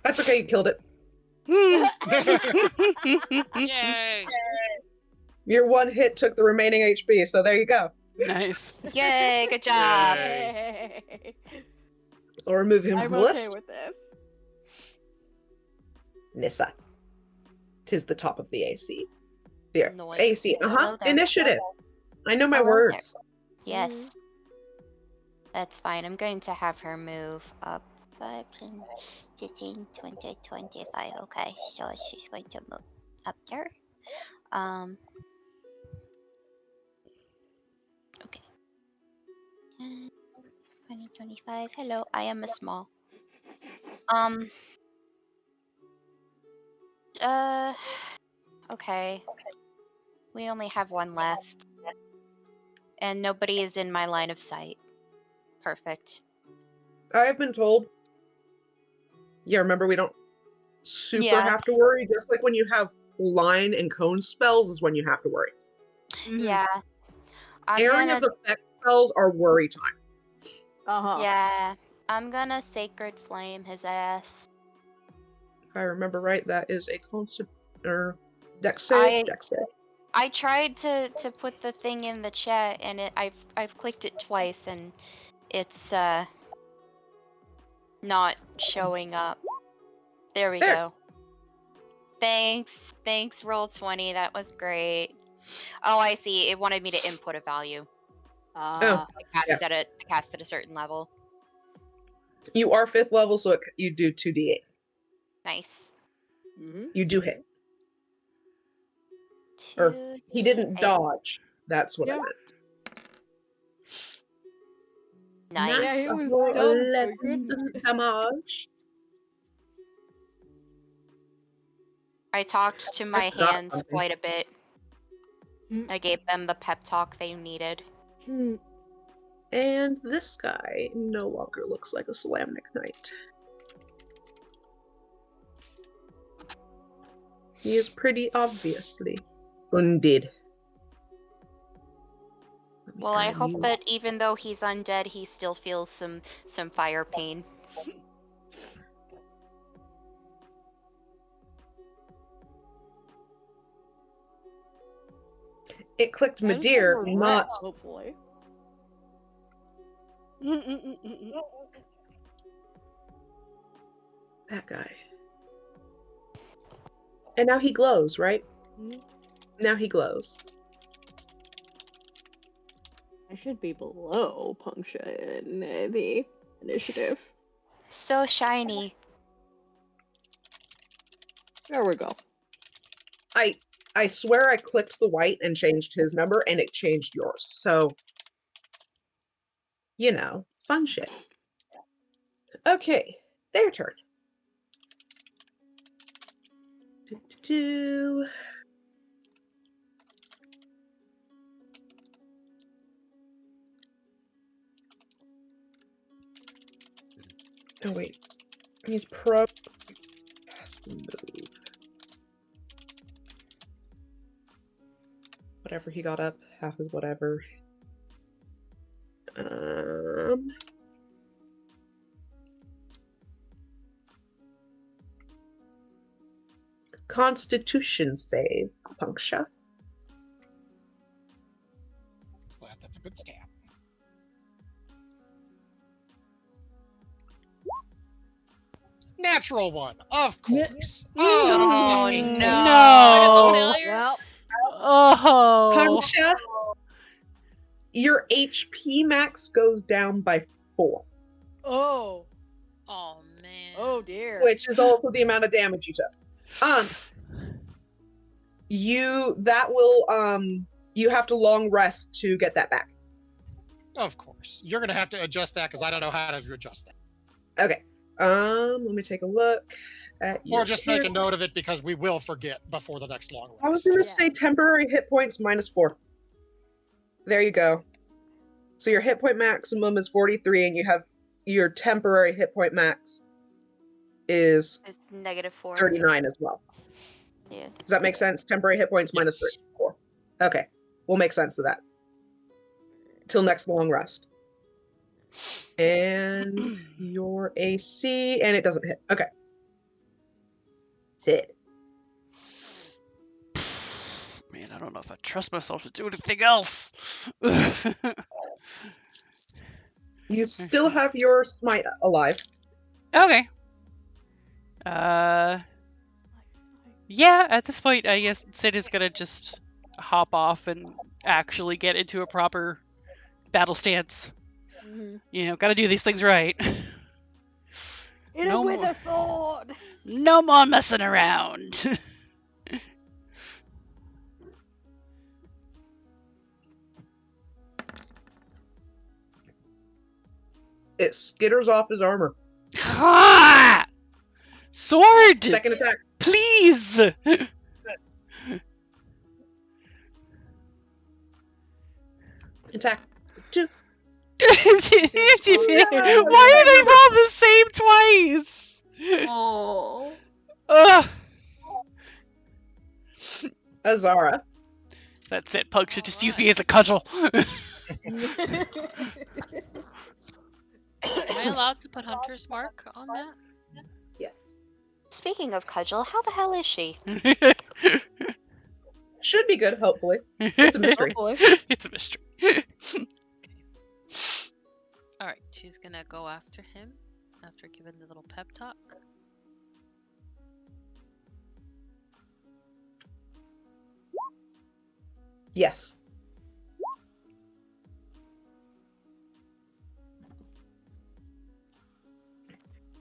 That's okay, you killed it. Yay! Your one hit took the remaining HP, so there you go. Nice. Yay, good job. Yay. So I'll remove him I'm from the okay list. with this. Nissa. Tis the top of the AC. There. Noise. AC. Hello there. Initiative. I know my Hello there. words. Yes. That's fine. I'm going to have her move up 5, 10, 15, 20, 25. Okay, so she's going to move up there. Okay. 10, 20, 25. Hello, I am a small. Okay. We only have one left. And nobody is in my line of sight. Perfect. I have been told. Yeah, remember we don't super Yeah. have to worry. Just like when you have line and cone spells is when you have to worry. Yeah. I'm Area gonna of effect spells are worry time. Uh-huh. Yeah. I'm gonna Sacred Flame his ass. If I remember right, that is a constant or dex save. Dex save. I tried to put the thing in the chat and I've clicked it twice and it's not showing up. There we There. go. Thanks. Thanks, Roll20. That was great. Oh, I see. It wanted me to input a value. Oh. I cast at a certain level. You are 5th level, so you do 2d8. Nice. You do hit. Or he didn't 2d8. dodge. That's what I Yeah. meant. Nice. Yeah, he A was whole stunned, so 11 couldn't. damage. I talked to my forgot hands something. quite a bit. Mm. I gave them the pep talk they needed. And this guy no longer looks like a Slamnik Knight. He is pretty obviously undead. Well, I add hope you. that even though he's undead, he still feels some fire pain. It clicked I just Madeir, have more not breath, hopefully. that guy. And now he glows, right? Now he glows. I should be below Punctia in the initiative. So shiny. There we go. I swear I clicked the white and changed his number, and it changed yours. So, you know, fun shit. Okay, their turn. Do. Oh wait, he's pro. Fast move. Whatever he got up, half is whatever. Constitution save, Punctia. Glad that's a good stat. Natural one, of course. Oh fucking no. No. Failure? Well, Oh. Punctia, your HP max goes down by 4. oh. Oh man. Oh dear. which is also the amount of damage you took. You have to long rest to get that back. Of course. You're going to have to adjust that because I don't know how to adjust that. Okay. Let me take a look at Or your just make a note of it because we will forget before the next long I was rest. gonna Yeah. say temporary hit points -4. There you go. So your hit point maximum is 43, and you have your temporary hit point max is It's -4. 39 as well. Yeah. Does that make sense? Temporary hit points Yes. -4. Okay, we'll make sense of that. Till next long rest. And your AC, and it doesn't hit. Okay. Sid. Man, I don't know if I trust myself to do anything else. You still have your smite alive. Okay. Yeah, at this point, I guess Sid is gonna just hop off and actually get into a proper battle stance. Mhm. You know, gotta do these things right. Hit No him with more. a sword. No more messing around. It skitters off his armor. Ha! Sword! Second attack. Please! Attack. 2. Why did I roll the same twice? Oh. Ugh. Azara. That's it. Pug should just use me as a cudgel. Am I allowed to put Hunter's Mark on that? Yes. Speaking of Cudgel, how the hell is she? Should be good, hopefully. It's a mystery. Hopefully. It's a mystery. Alright, she's gonna go after him after giving the little pep talk. Yes.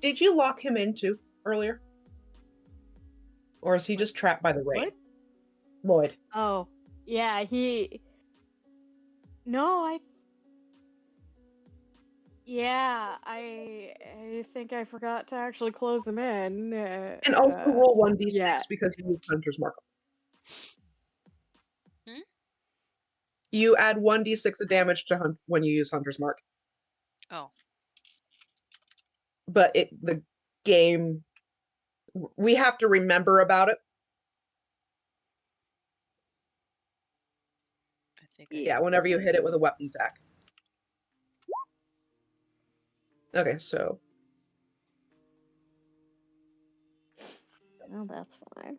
Did you lock him in too earlier? Or is he just trapped by the rain? What? Lloyd. Oh, yeah, he. No, Yeah, I think I forgot to actually close him in. And also roll 1d6 yeah. because you use Hunter's Mark. Hmm? You add 1d6 of damage to hunt when you use Hunter's Mark. Oh. But the game, we have to remember about it. I think Yeah, whenever you hit it with a weapon attack. Okay, so Oh, that's fine.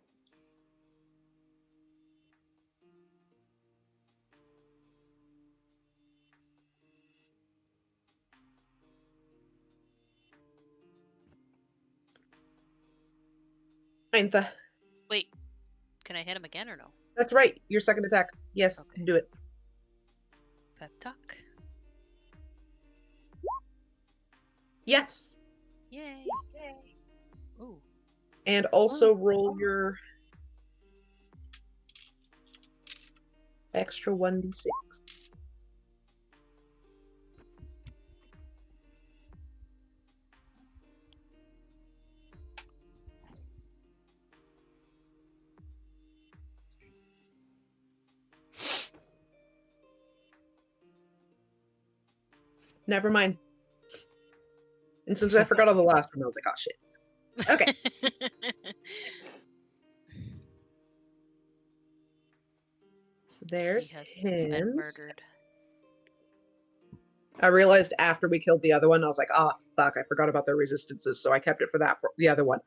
ninth. Wait, can I hit him again or no? That's right. Your second attack. Yes, Okay. do it. Pep talk. Yes. Yay! Ooh. And also roll your extra 1d6. Never mind. And since I forgot all the last one, I was like, oh shit. Okay. So there's He has been him. murdered. I realized after we killed the other one, I was like, oh fuck, I forgot about their resistances, so I kept it for that for the other one.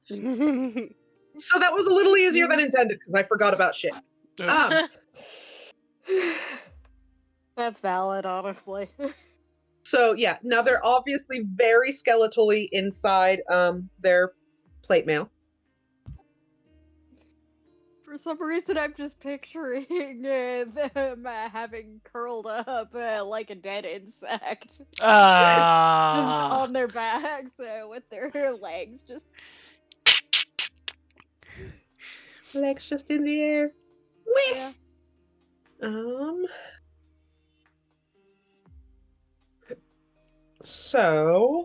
So that was a little easier than intended because I forgot about shit. That's valid, honestly. So yeah, now they're obviously very skeletally inside their plate mail. For some reason, I'm just picturing them having curled up like a dead insect. Just Ah. on their backs with their legs just. Legs just in the air. Whee! Yeah. So.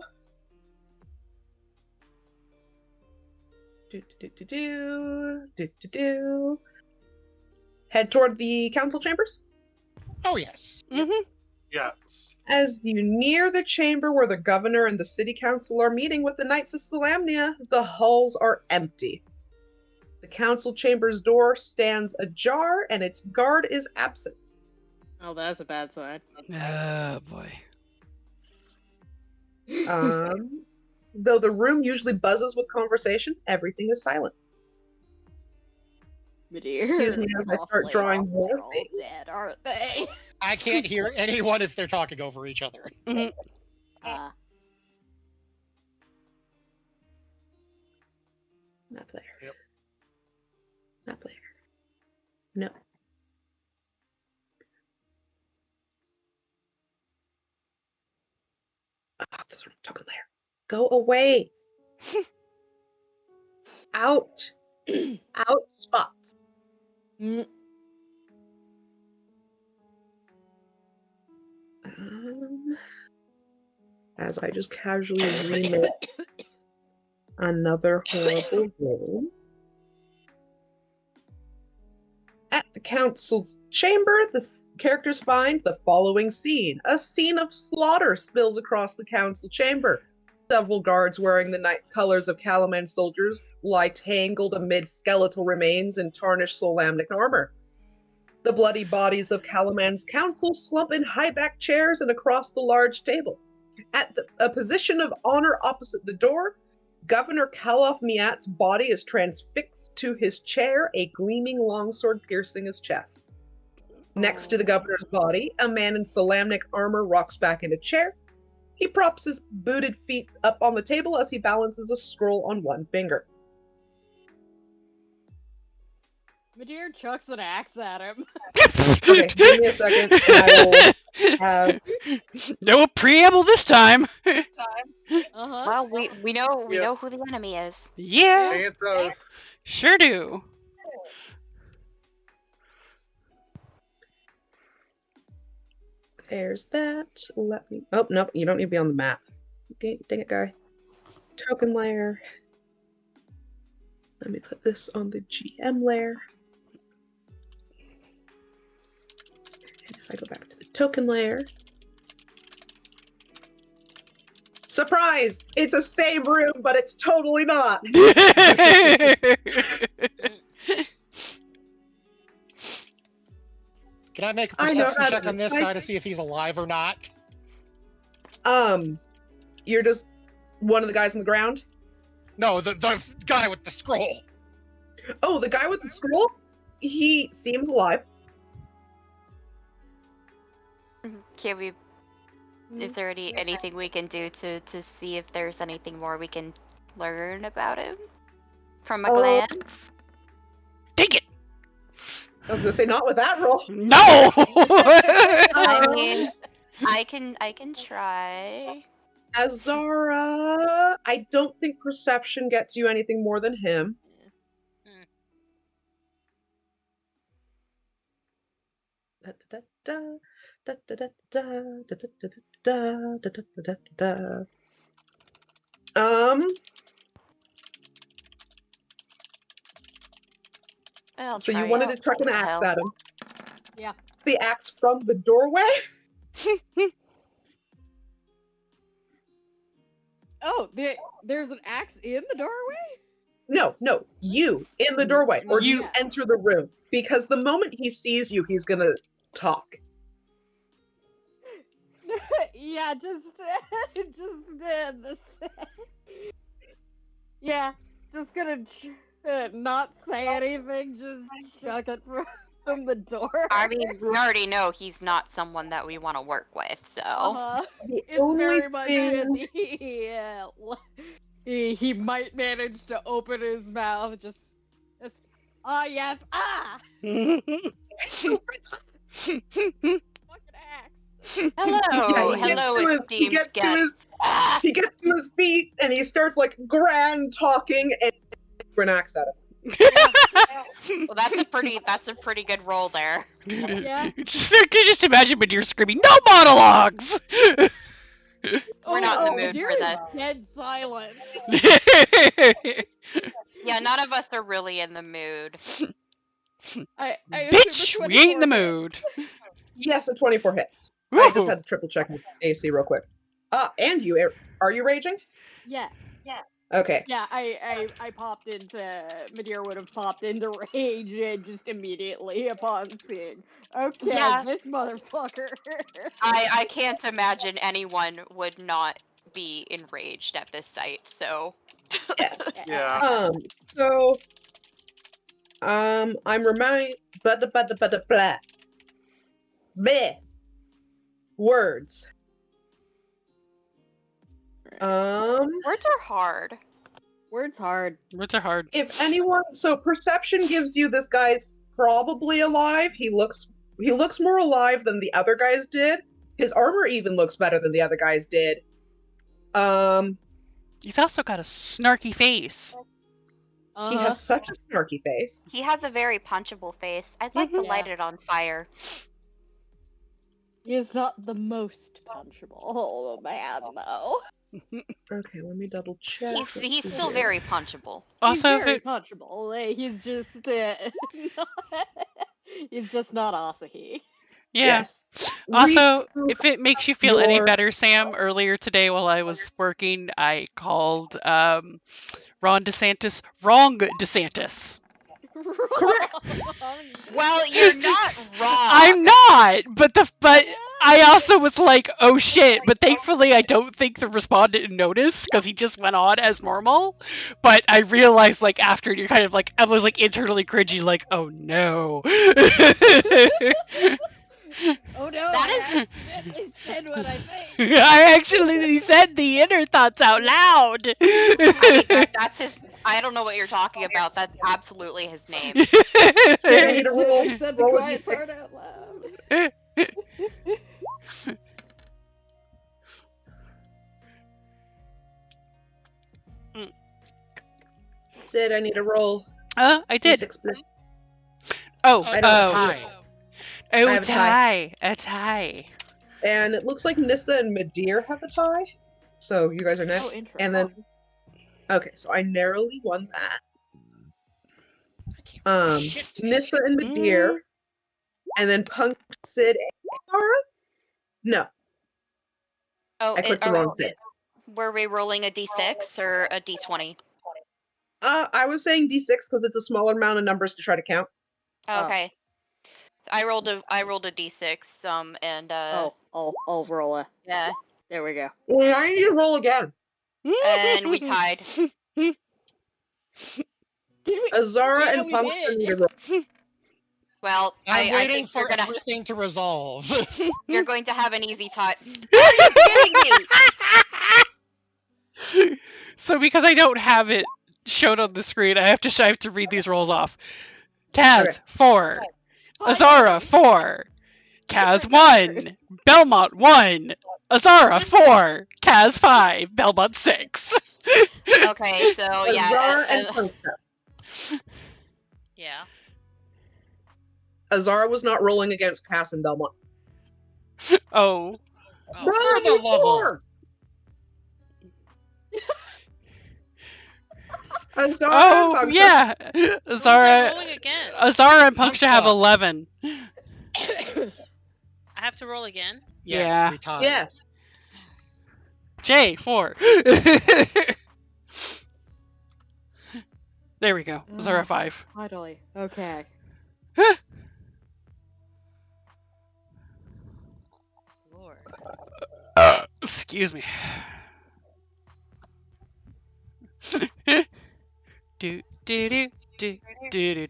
Head toward the council chambers. Oh yes. Mm-hmm. Yes. As you near the chamber where the governor and the city council are meeting with the Knights of Solamnia, the halls are empty. The council chamber's door stands ajar and its guard is absent. Oh, that's a bad sign. Oh boy. Though the room usually buzzes with conversation, everything is silent. Excuse me as I start drawing more They're all things. dead, aren't they? I can't hear anyone if they're talking over each other. Mm-hmm. Not there. Yep. Not there. No. This room talking there. Go away. Out. Out spots. Mm. As I just casually remake another horrible room. At the council's chamber, the characters find the following scene. A scene of slaughter spills across the council chamber. Several guards wearing the night colors of Calaman soldiers lie tangled amid skeletal remains and tarnished Solamnic armor. The bloody bodies of Calaman's council slump in high-backed chairs and across the large table. At a position of honor opposite the door, Governor Kalof Miat's body is transfixed to his chair, a gleaming longsword piercing his chest. Next to the governor's body, a man in Solamnic armor rocks back in a chair. He props his booted feet up on the table as he balances a scroll on one finger. Madeir chucks an axe at him. Okay, give me a second, and I will have... No preamble this time. Uh-huh. Well, we know Yep. who the enemy is. Yeah, Say it though. sure do. There's that. Let me... Oh, nope, you don't need to be on the map. Okay, dang it, guy. Token layer. Let me put this on the GM layer. And if I go back to the token layer... Surprise! It's the same room, but it's totally not! Can I make a I know perception how check to- on this I- guy to see if he's alive or not? You're just one of the guys on the ground? No, the guy with the scroll. Oh, the guy with the scroll? He seems alive. Can we? Is there anything we can do to see if there's anything more we can learn about him from a glance? Dang it! I was gonna say, not with that roll. No! I mean, I can try. Azara, I don't think perception gets you anything more than him. Da, da, da, da, da, da, da, da, da, da, da, da, da, da. I'll So you try wanted it. to chuck an What the axe hell? at him. Yeah. The axe from the doorway? Oh, there's an axe in the doorway? No, you in the doorway, or do you Yeah. enter the room? Because the moment he sees you, he's gonna talk. Yeah, yeah, just gonna not say anything, just chuck it from the door. I mean, we already know he's not someone that we want to work with, so. The It's only very much thing... he might manage to open his mouth, just Ah, yes. Ah! Fucking axe. Hello, Yeah, hello, he esteemed gets to guest. his Ah! he gets to his feet and he starts like grand talking and an axe at him. Well, that's a pretty good roll there. Yeah. Can you just imagine when you're screaming, "No monologues!" We're not in the mood Deer for is this. dead silent. Yeah, none of us are really in the mood. I Bitch, assume a we ain't in the 24 hits. mood. Yes, a 24 hits. I just Woo. had to triple check his AC real quick. And you are you raging? Yeah. Okay. Yeah, I popped into Madeira would have popped into rage just immediately upon seeing. Okay, Yeah. this motherfucker. I can't imagine anyone would not be enraged at this sight, so. Yes. Yeah. So I'm remind blah. Bleh. Words. Words are hard. Words hard. Words are hard. If anyone, so perception gives you this guy's probably alive. He looks more alive than the other guys did. His armor even looks better than the other guys did. He's also got a snarky face. He has such a snarky face. He has a very punchable face. I'd like to light it on fire. He is not the most punchable man, though. Okay, let me double check. He's still very punchable. Also, he's if very it, punchable. He's just he's just not Asahi. yeah. Yes. Also, if it makes you feel any your- better, Sam, earlier today while I was working, I called Ron DeSantis wrong DeSantis. Correct. Well, you're not wrong. I'm not, but I also was like, oh shit. But thankfully, I don't think the respondent noticed because he just went on as normal. But I realized, like, after you're kind of like, I was like internally cringy, like, oh no. Oh no! That I accidentally said what I think. I actually said the inner thoughts out loud. I mean, that's his. I don't know what you're talking about. That's absolutely his name. I need a roll. I said the Roll a quiet d6. part out loud. Sid, I need a roll. I did. D6, please. Oh, I don't oh, see it. I oh, have a tie. a tie. And it looks like Nissa and Madeir have a tie. So you guys are next. Oh, interesting. And then okay, so I narrowly won that. Shit. Nissa and Madeir. And then Punk, Sid, and Tara? No, Oh, I clicked the wrong Sid. were we rolling a d6 or a d20? I was saying D6 because it's a smaller amount of numbers to try to count. Oh. Okay. I rolled a d6. And I'll roll a. yeah, There we go. Well, I need to roll again. and we tied. Did we? Azara Yeah, and we Punk did. need to roll. Well, I'm I waiting think for everything to resolve. you're going to have an easy tie. Are you kidding me? So because I don't have it shown on the screen, I have to read these rolls off. Kaz, Okay. 4. Azara, 4. Kaz, 1. Belmont, 1. Azara, 4. Kaz, 5. Belmont, 6. Okay, so yeah, Azara and Punk. Yeah. Azara was not rolling against Cass and Belmont. Oh. Oh. Bro, For the you love of- four! Azara Oh, and Punk. yeah. What was I Azara, rolling again? Azara and Punk should have Punk's 11. I have to roll again? Yes, Yeah. we tied. Yeah. J, 4. There we go. Azara, 5. Finally. Okay. Lord. Excuse me. do do do do do do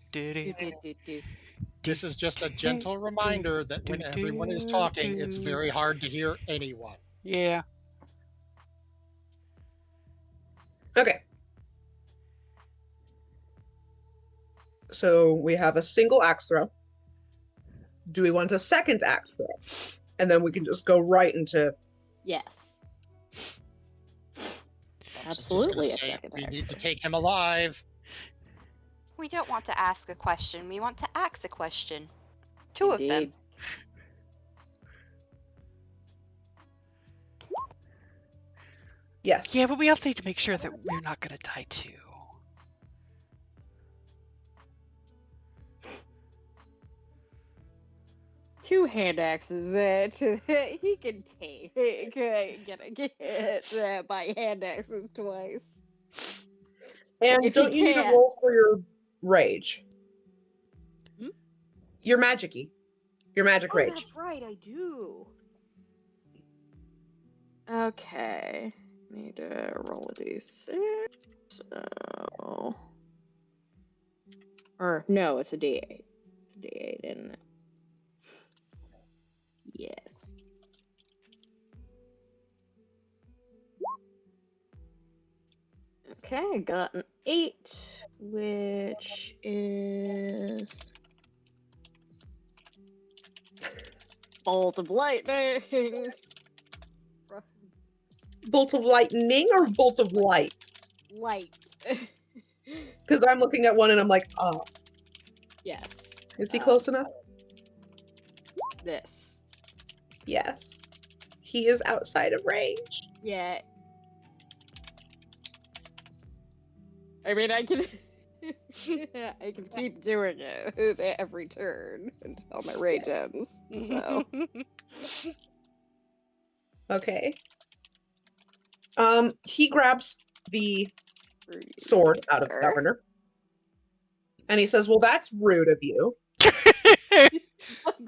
do. This is just a gentle reminder that when everyone is talking, it's very hard to hear anyone. Yeah. Okay. So we have a single axe throw. Do we want a second axe throw? And then we can just go right into... Yes. I was just Absolutely gonna a say, second we need to action. take him alive. We don't want to ask a question. We want to ask a question. Two of them. Indeed. Yes. Yeah, but we also need to make sure that we're not gonna die too. Two hand axes he can take. Get hit by hand axes twice. And If don't he you need to can't- roll for your rage? Hmm? Your magic-y. Your magic Oh, rage. that's right, I do. Okay. Need to roll a d6. So... Or, no, it's a d8. It's a d8, isn't it? Yes. Okay, I got an 8, which is... Bolt of lightning! Bolt of lightning or bolt of light? Light. Because I'm looking at one and I'm like, Yes. is he close enough? This. Yes. He is outside of range. Yeah. I mean, I can... I can keep doing it every turn until my rage ends. So... Okay. He grabs the sword out of the Sure. governor. And he says, well, that's rude of you.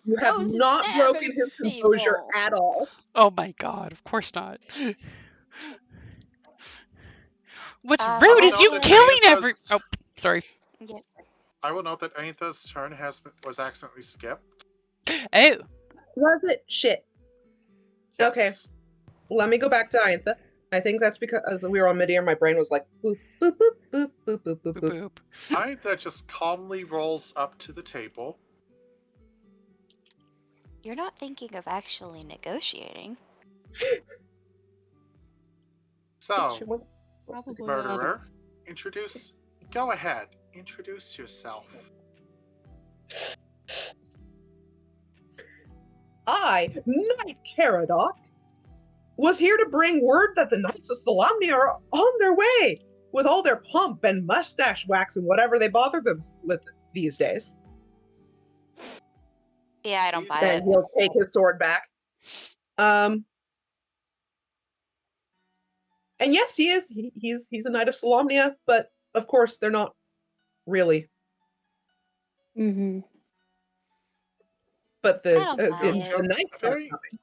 You have Oh, not stabbing broken his composure people. at all. Oh my god, of course not. What's I rude will is you note that killing Aantha's- every. Oh, sorry. Yeah. I will note that Aantha's turn was accidentally skipped. Oh, Was it? Shit. Okay. Yes. Let me go back to Aintha. I think that's because we were on mid-air. My brain was like, boop, boop, boop, boop, boop, boop, boop, boop boop. boop. Aantha just calmly rolls up to the table. You're not thinking of actually negotiating. So, Shit, what- Probably murderer, go ahead, introduce yourself. I, Knight Caradoc, was here to bring word that the Knights of Solamnia are on their way, with all their pomp and mustache wax and whatever they bother them with these days. Yeah, I don't buy And it. he'll take his sword back. And yes, he is. He's a Knight of Solamnia, but of course they're not really. Mm-hmm. But I don't buy the it. Knights are Very, coming.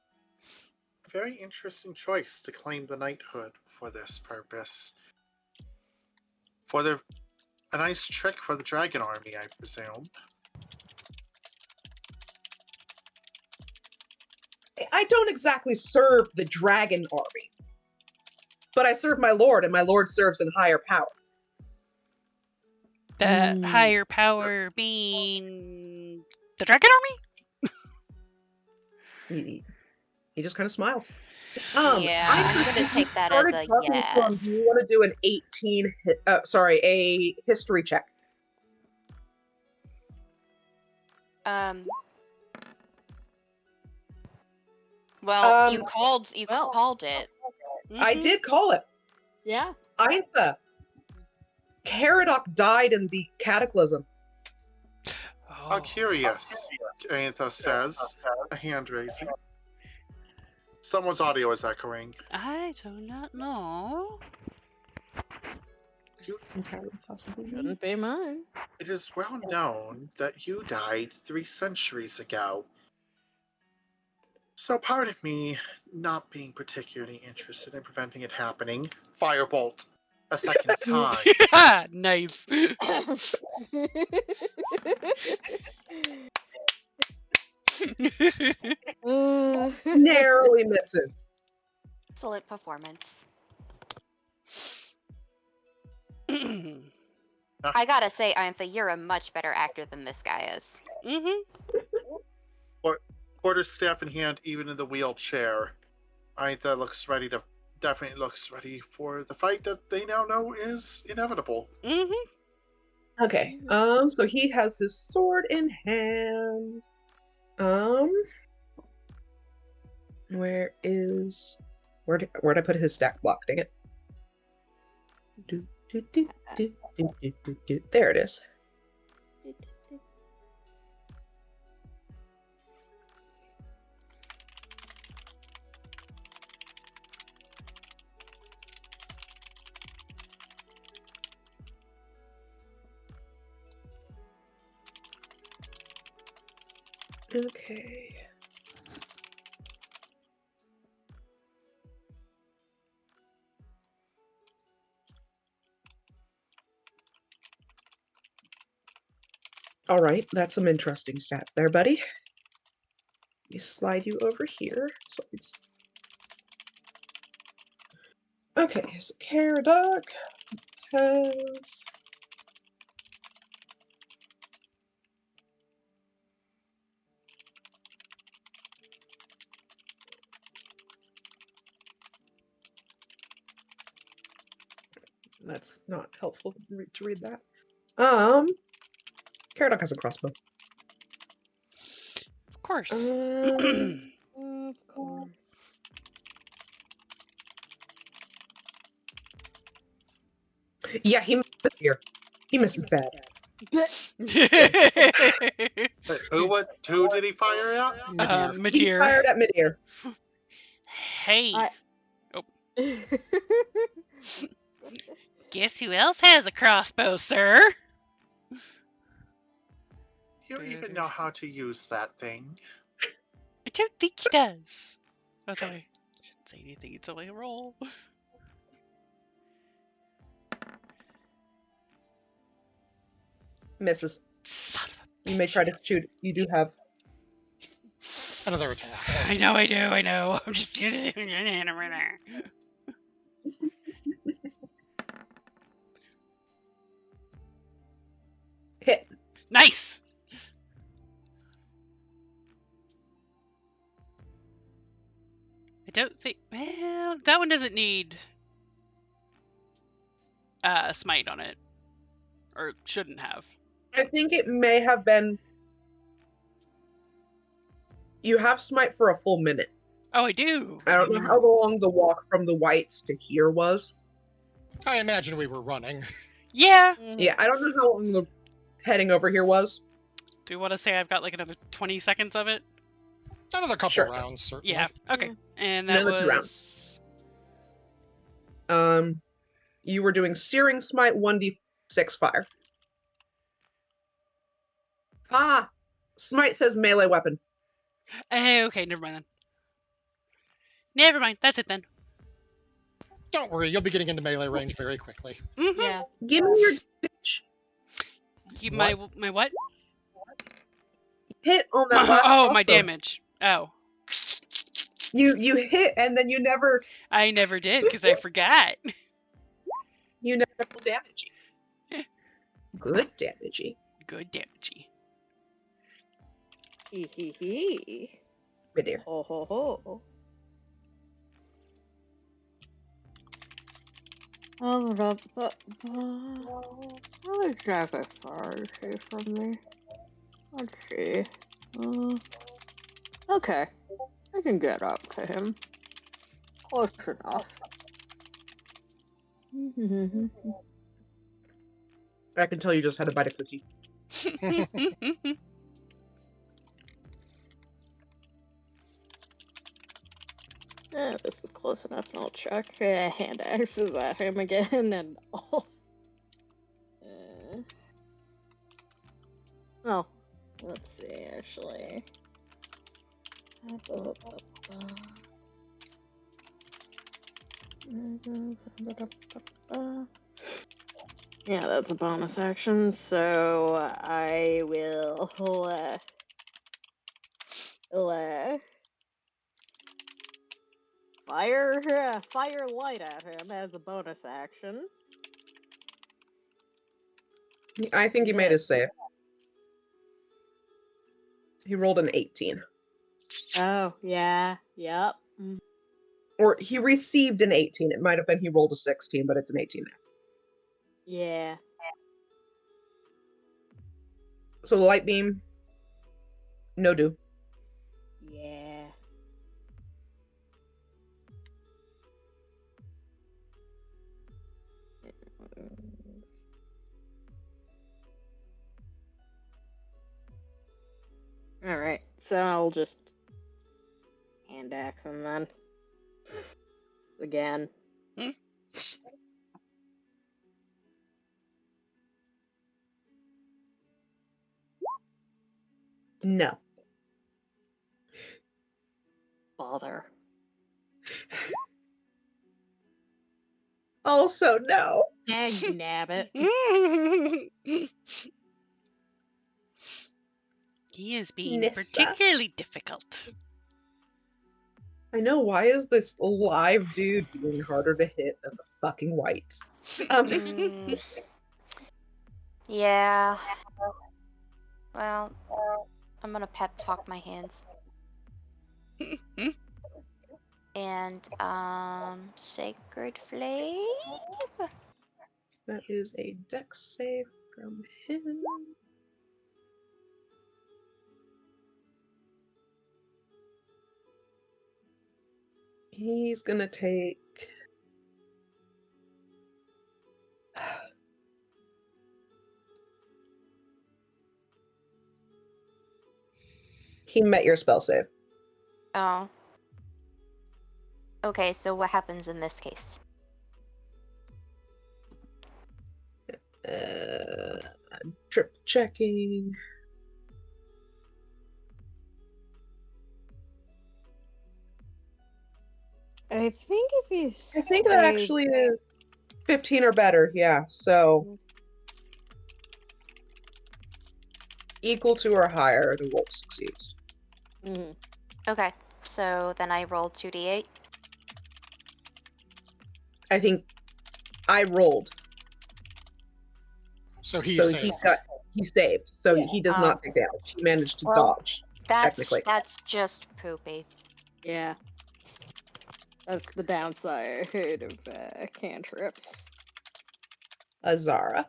very interesting choice to claim the knighthood for this purpose. A nice trick for the dragon army, I presume. I don't exactly serve the dragon army, but I serve my lord, and my lord serves in higher power. The higher power being the dragon army. He just kind of smiles. Yeah, I'm gonna take that as a yes. Do you want to do an 18? A history check. Well, you well. called it. I did call it. Yeah. Aintha. Caradoc died in the cataclysm. How curious, Aantha says, a hand raising. Someone's audio is echoing. I do not know. Entirely possibly. Shouldn't be mine. It is well known that you died 3 centuries ago. So pardon me not being particularly interested in preventing it happening. Firebolt. A second time. Nice. Narrowly misses. Excellent performance. I gotta say, Antha, you're a much better actor than this guy is. Quarterstaff in hand, even in the wheelchair. Aintha definitely looks ready for the fight that they now know is inevitable. Okay. So he has his sword in hand. Where'd I put his stack block? Dang it. There it is. Okay. All right, that's some interesting stats there, buddy. Let me slide you over here. So it's okay. So Caradoc has that's not helpful to read that. Caradoc has a crossbow. Of course. Of course. Yeah, he misses here. He misses bad. Wait, who did he fire at? Midear. He Mateer. fired at midair. Hey, guess who else has a crossbow, sir? You even know how to use that thing. I don't think he does. Although I shouldn't say anything until I roll. Misses. Son of a You may try to shoot. You do have. Another attack. I know. I'm just Hit. nice. I don't think. Well, that one doesn't need smite on it, or shouldn't have. I think it may have been. You have smite for a full minute. Oh, I do. I don't know how long the walk from the whites to here was. I imagine we were running. Yeah. Yeah, I don't know how long the heading over here was. Do you want to say I've got like another 20 seconds of it? Another couple Sure. rounds, certainly. Yeah. Okay. And that Another 2 was. You were doing Searing Smite 1d6 fire. Ah! Smite says melee weapon. Okay, never mind then. Never mind. That's it then. Don't worry, you'll be getting into melee range very quickly. Mm-hmm. Yeah. Give me your ditch. My what? Hit on that last Oh, my crossbow. damage. Oh. You hit and then you never I never did because I forgot. damage. Good damage. Good damagey. Hee hee hee. Midair. Ho ho ho. What exactly far is he from me? Let's see. Okay. I can get up to him. Close enough. I can tell you just had a bite of cookie. This is close enough, and I'll chuck hand axes at him again, and all. Oh, let's see, actually. Yeah, that's a bonus action, so I will fire light at him as a bonus action. I think he made Yeah. his save. He rolled an 18. Oh, yeah. Yep. Mm. Or he received an 18. It might have been he rolled a 16, but it's an 18 now. Yeah. So the light beam, no do. Yeah. Alright, so I'll just hand axe him then. Again. No. Bother. Also, no. Dang nabbit. He is being Nissa. particularly difficult. I know, why is this live dude being harder to hit than the fucking whites? Mm, yeah. Well, I'm gonna pep talk my hands. And Sacred Flame. That is a dex save from him. He's gonna take... He met your spell save. Oh. Okay, so what happens in this case? Triple checking. I think if he's I think that actually is 15 or better, yeah. So equal to or higher, the roll succeeds. Mhm. Okay, so then I roll 2d8. I think I rolled, So he so saved. he saved. So Yeah. he does Oh. not take damage. He managed to Well, dodge. That's Technically. just poopy. Yeah. That's the downside of cantrips. Azara.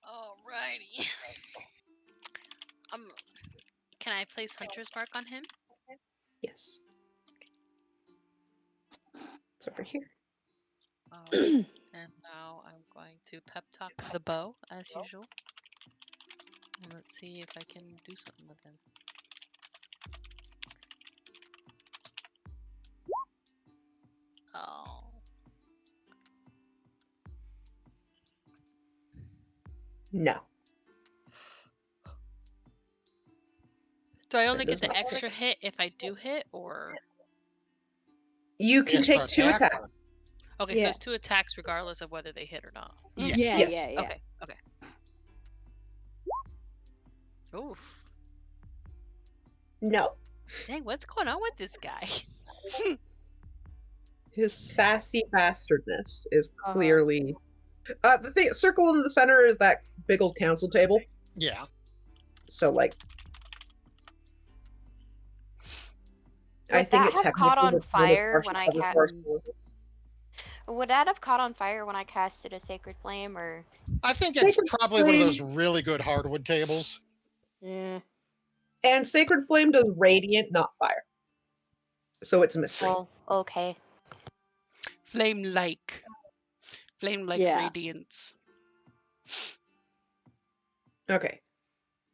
Alrighty. Can I place Hunter's Mark on him? Yes. It's over here. And now I'm going to pep talk the bow as usual. And let's see if I can do something with him. Oh. No. Do I only That get does the not extra hit if I do hit, or? You can Extra take 2 attack? attacks. Okay, so Yeah. it's 2 attacks regardless of whether they hit or not. Yes. Yeah, Yes. yeah, yeah. Okay, okay. Oof. No. Dang, what's going on with this guy? His sassy bastardness is Uh-huh. clearly... the thing, circle in the center is that big old council table. Yeah. So, like... I Would think that it have caught technically on would fire when I Would that have caught on fire when I casted a Sacred Flame, or? I think it's Sacred probably one of those Flame. really good hardwood tables. Yeah. And Sacred Flame does radiant, not fire. So it's a mystery. Well, okay. Flame-like. Flame-like Yeah. radiance. Okay.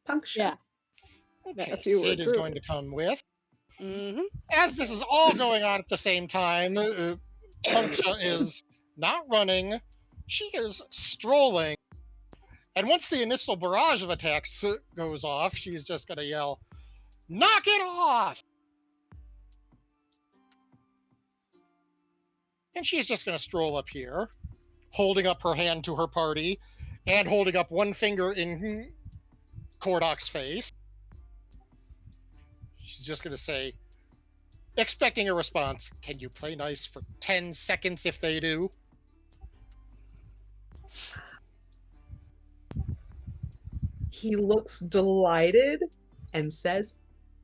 Puncture. Yeah. Okay, if you were Sid is true. going to come with. Mm-hmm. As this is all going on at the same time, Punksha is not running. She is strolling. And once the initial barrage of attacks goes off, she's just going to yell, "Knock it off!" And she's just going to stroll up here, holding up her hand to her party, and holding up one finger in Kordok's face. She's just going to say, expecting a response, "Can you play nice for 10 seconds if they do?" he looks delighted and says,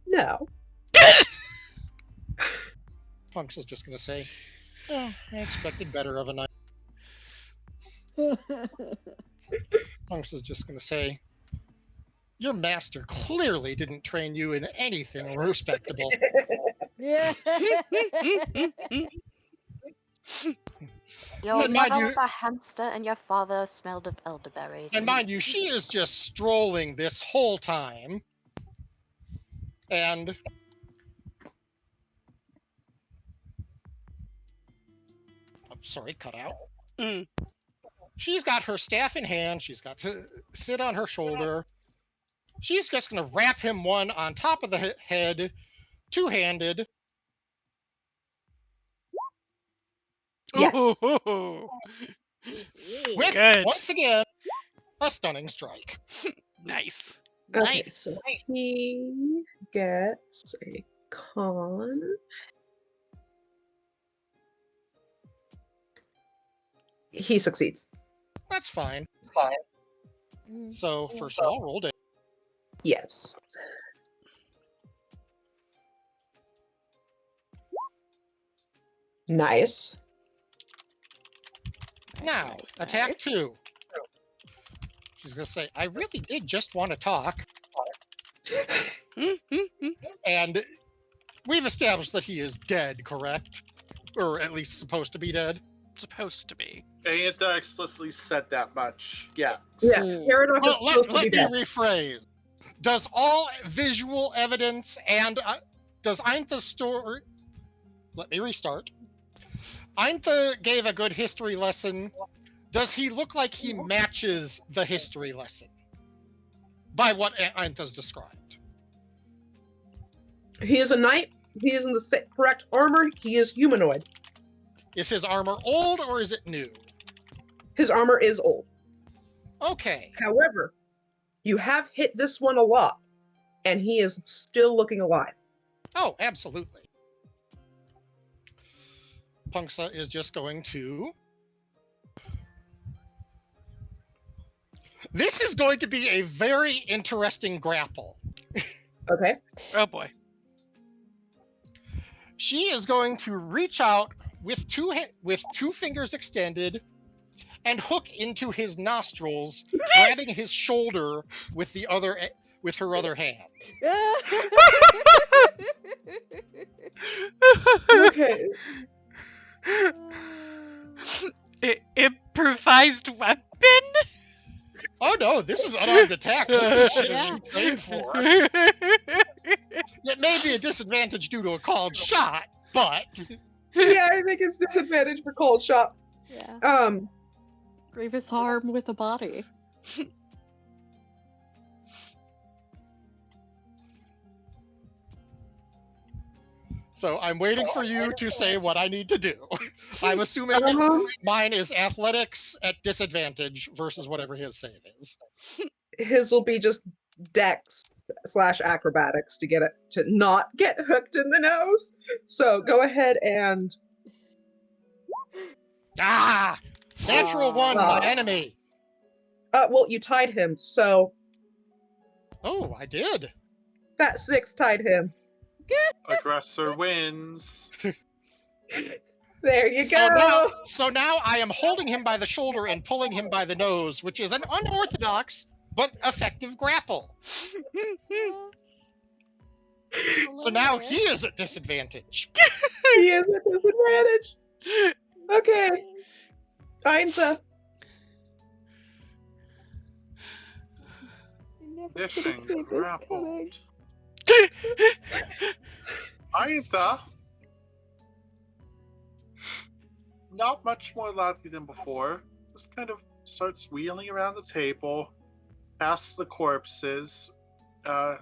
no. Punks is just going to say, I expected better of a night. Punks is just going to say, your master clearly didn't train you in anything respectable. Yeah. Your And mind mother you- was a hamster and your father smelled of elderberries. And mind you, she is just strolling this whole time. And I'm sorry, cut out. Mm. She's got her staff in hand. She's got to sit on her shoulder. She's just going to wrap him one on top of the head, two-handed. Yes. Ooh. With, Good. once again, a stunning strike. Nice. Okay, Nice. so he gets a con. He succeeds. That's fine. So, first of all, roll damage. Yes. Nice. Now, attack 2. She's going to say, I really did just want to talk. And we've established that he is dead, correct? Or at least supposed to be dead. Supposed to be. Aantha explicitly said that much. Yeah. Yeah, Paradox is Well, supposed to let be me dead. rephrase. Does all visual evidence and does Eintha's story... Let me restart. Eintha gave a good history lesson. Does he look like he matches the history lesson? By what Eintha's described. He is a knight. He is in the correct armor. He is humanoid. Is his armor old or is it new? His armor is old. Okay. However, you have hit this one a lot, and he is still looking alive. Oh, absolutely. Punksa is just going to... This is going to be a very interesting grapple. Okay. Oh boy. She is going to reach out with two fingers extended and hook into his nostrils, grabbing his shoulder with her other hand. Okay. Improvised weapon? Oh no, this is unarmed attack. This is shit Yeah. she's trained for. It may be a disadvantage due to a called shot, but Yeah, I think it's disadvantage for cold shot. Yeah. Grievous harm with a body. so I'm waiting for you to say what I need to do. I'm assuming mine is athletics at disadvantage versus whatever his save is. His will be just dex / acrobatics to get it to not get hooked in the nose. So go ahead and Natural one, my enemy. well, you tied him, so Oh, I did. that 6 tied him. Aggressor wins. There you go. So now I am holding him by the shoulder and pulling him by the nose, which is an unorthodox but effective grapple. So now he is at disadvantage. He is at disadvantage. Okay. Ainsa. Mission grappled. Aantha, not much more lively than before, just kind of starts wheeling around the table, past the corpses, kind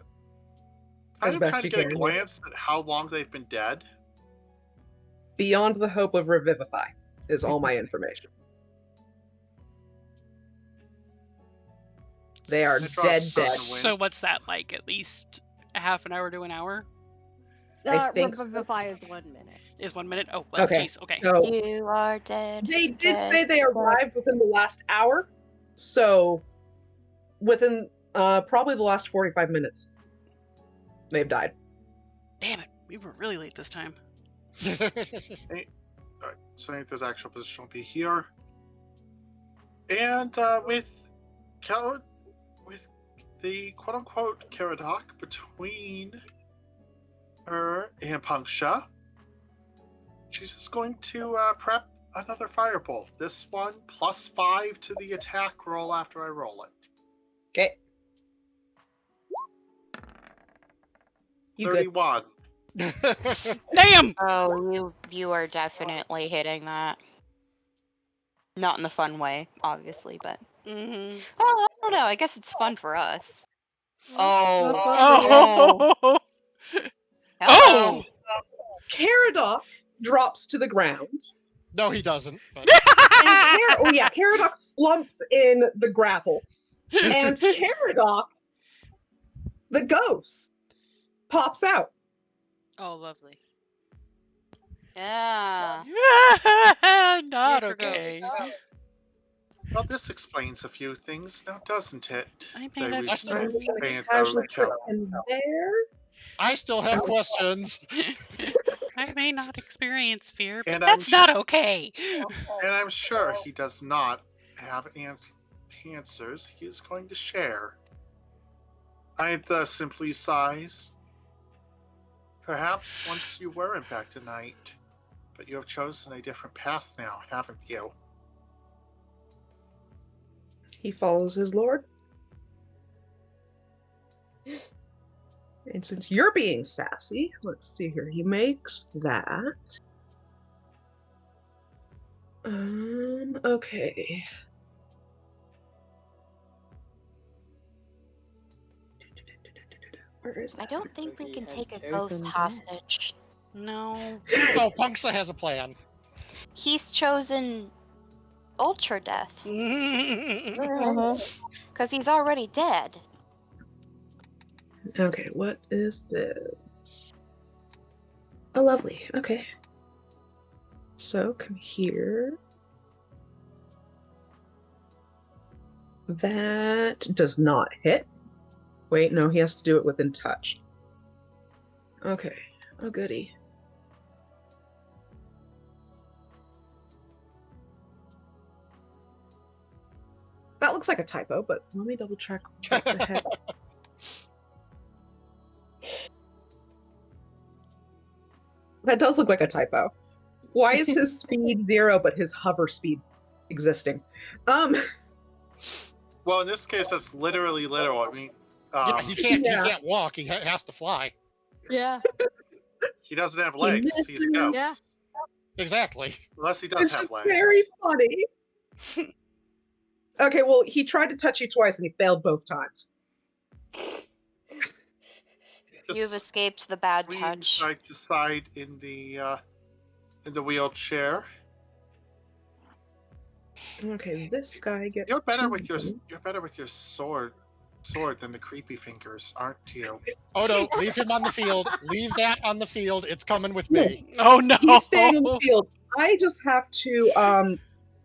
As of best trying to you get a can. glance at how long they've been dead. Beyond the hope of revivify is all my information. They are I draw dead. certain So wins. what's that like? At least a half an hour to an hour? I think so. Revivify is 1 minute. Is 1 minute? Oh, well, Okay. jeez. Okay. So You are dead. they did dead, say they dead. arrived within the last hour. So within Probably the last 45 minutes. They've died. Damn it, we were really late this time. Alright, so I think this actual position will be here. And with the quote-unquote Caradoc between her and Punksha, she's just going to prep another firebolt. This one +5 to the attack roll after I roll it. Okay. You good? 31. Damn! Oh, you are definitely hitting that. Not in the fun way, obviously, but Mm-hmm. oh, I don't know. I guess it's fun for us. That's Oh, fun for you. Oh! hello. Caradoc drops to the ground. No, he doesn't. But... And Caradoc slumps in the grapple. And Caradoc, the ghost, pops out. Oh, lovely. Yeah. Not Here for okay. ghosts. Well, this explains a few things, now doesn't it? I may They not respect experience. Panther kill. And there. I still have questions. I may not experience fear, but And that's not okay. And I'm sure he does not have answers he is going to share. I thus simply sighs. Perhaps once you were in fact a knight, but you have chosen a different path now, haven't you? He follows his lord. And since you're being sassy, let's see here. He makes that. Okay. Where is that? I don't think we He can has take a chosen ghost that. hostage. No. Oh, Punksa has a plan. He's chosen Ultra Death because he's already dead. Okay, what is this? Oh, lovely. Okay. So, come here. That does not hit. Wait, no, he has to do it within touch. Okay. Oh, goody. That looks like a typo, but let me double check what the heck. That does look like a typo. Why is his speed 0 but his hover speed existing? Well, in this case, that's literally literal. I mean, Yeah, he can't. yeah. He can't walk. He has to fly. Yeah. he doesn't have legs. He's a ghost. Yeah. Exactly. Unless he does It's have just legs. very funny. Okay, well, he tried to touch you twice and he failed both times. You've Just escaped the bad swing touch. side to side in the wheelchair. Okay, this guy gets. You're better two with your women. sword than the creepy fingers, aren't you? Oh no, leave him on the field. Leave that on the field. It's coming with me. Oh no. He's staying on the field. I just have to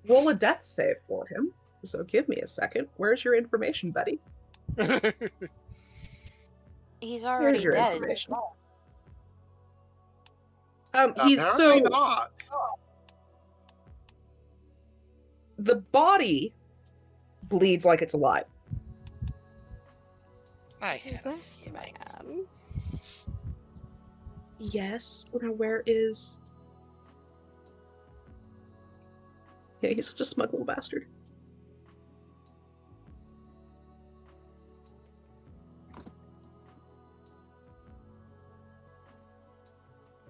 roll a death save for him. So give me a second. Where's your information, buddy? He's already Here's your dead. information. He's Apparently so not. the body bleeds like it's alive. I have a That's feeling. bad. Yes. Now where is? Yeah, he's such a smug little bastard.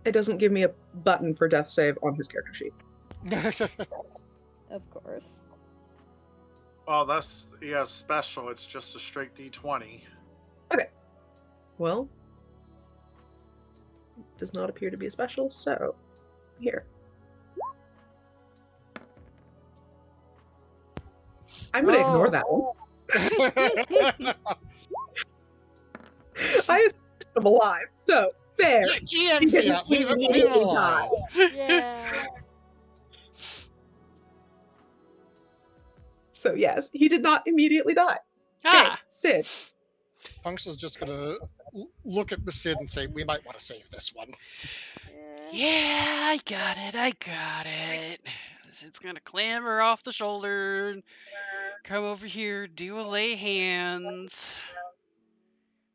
It doesn't give me a button for death save on his character sheet. Of course. Well, that's special. It's just a straight D20. Well, does not appear to be a special, so here. I'm gonna ignore that one. I assumed him alive, so there. GM Fiat, leave him alive. Yeah. So yes, he did not immediately die. Okay, Ah. Sid, Punks is just gonna look at Sid and say, "We might want to save this one." Yeah, I got it. It's gonna clamber off the shoulder, and come over here, do a lay hands,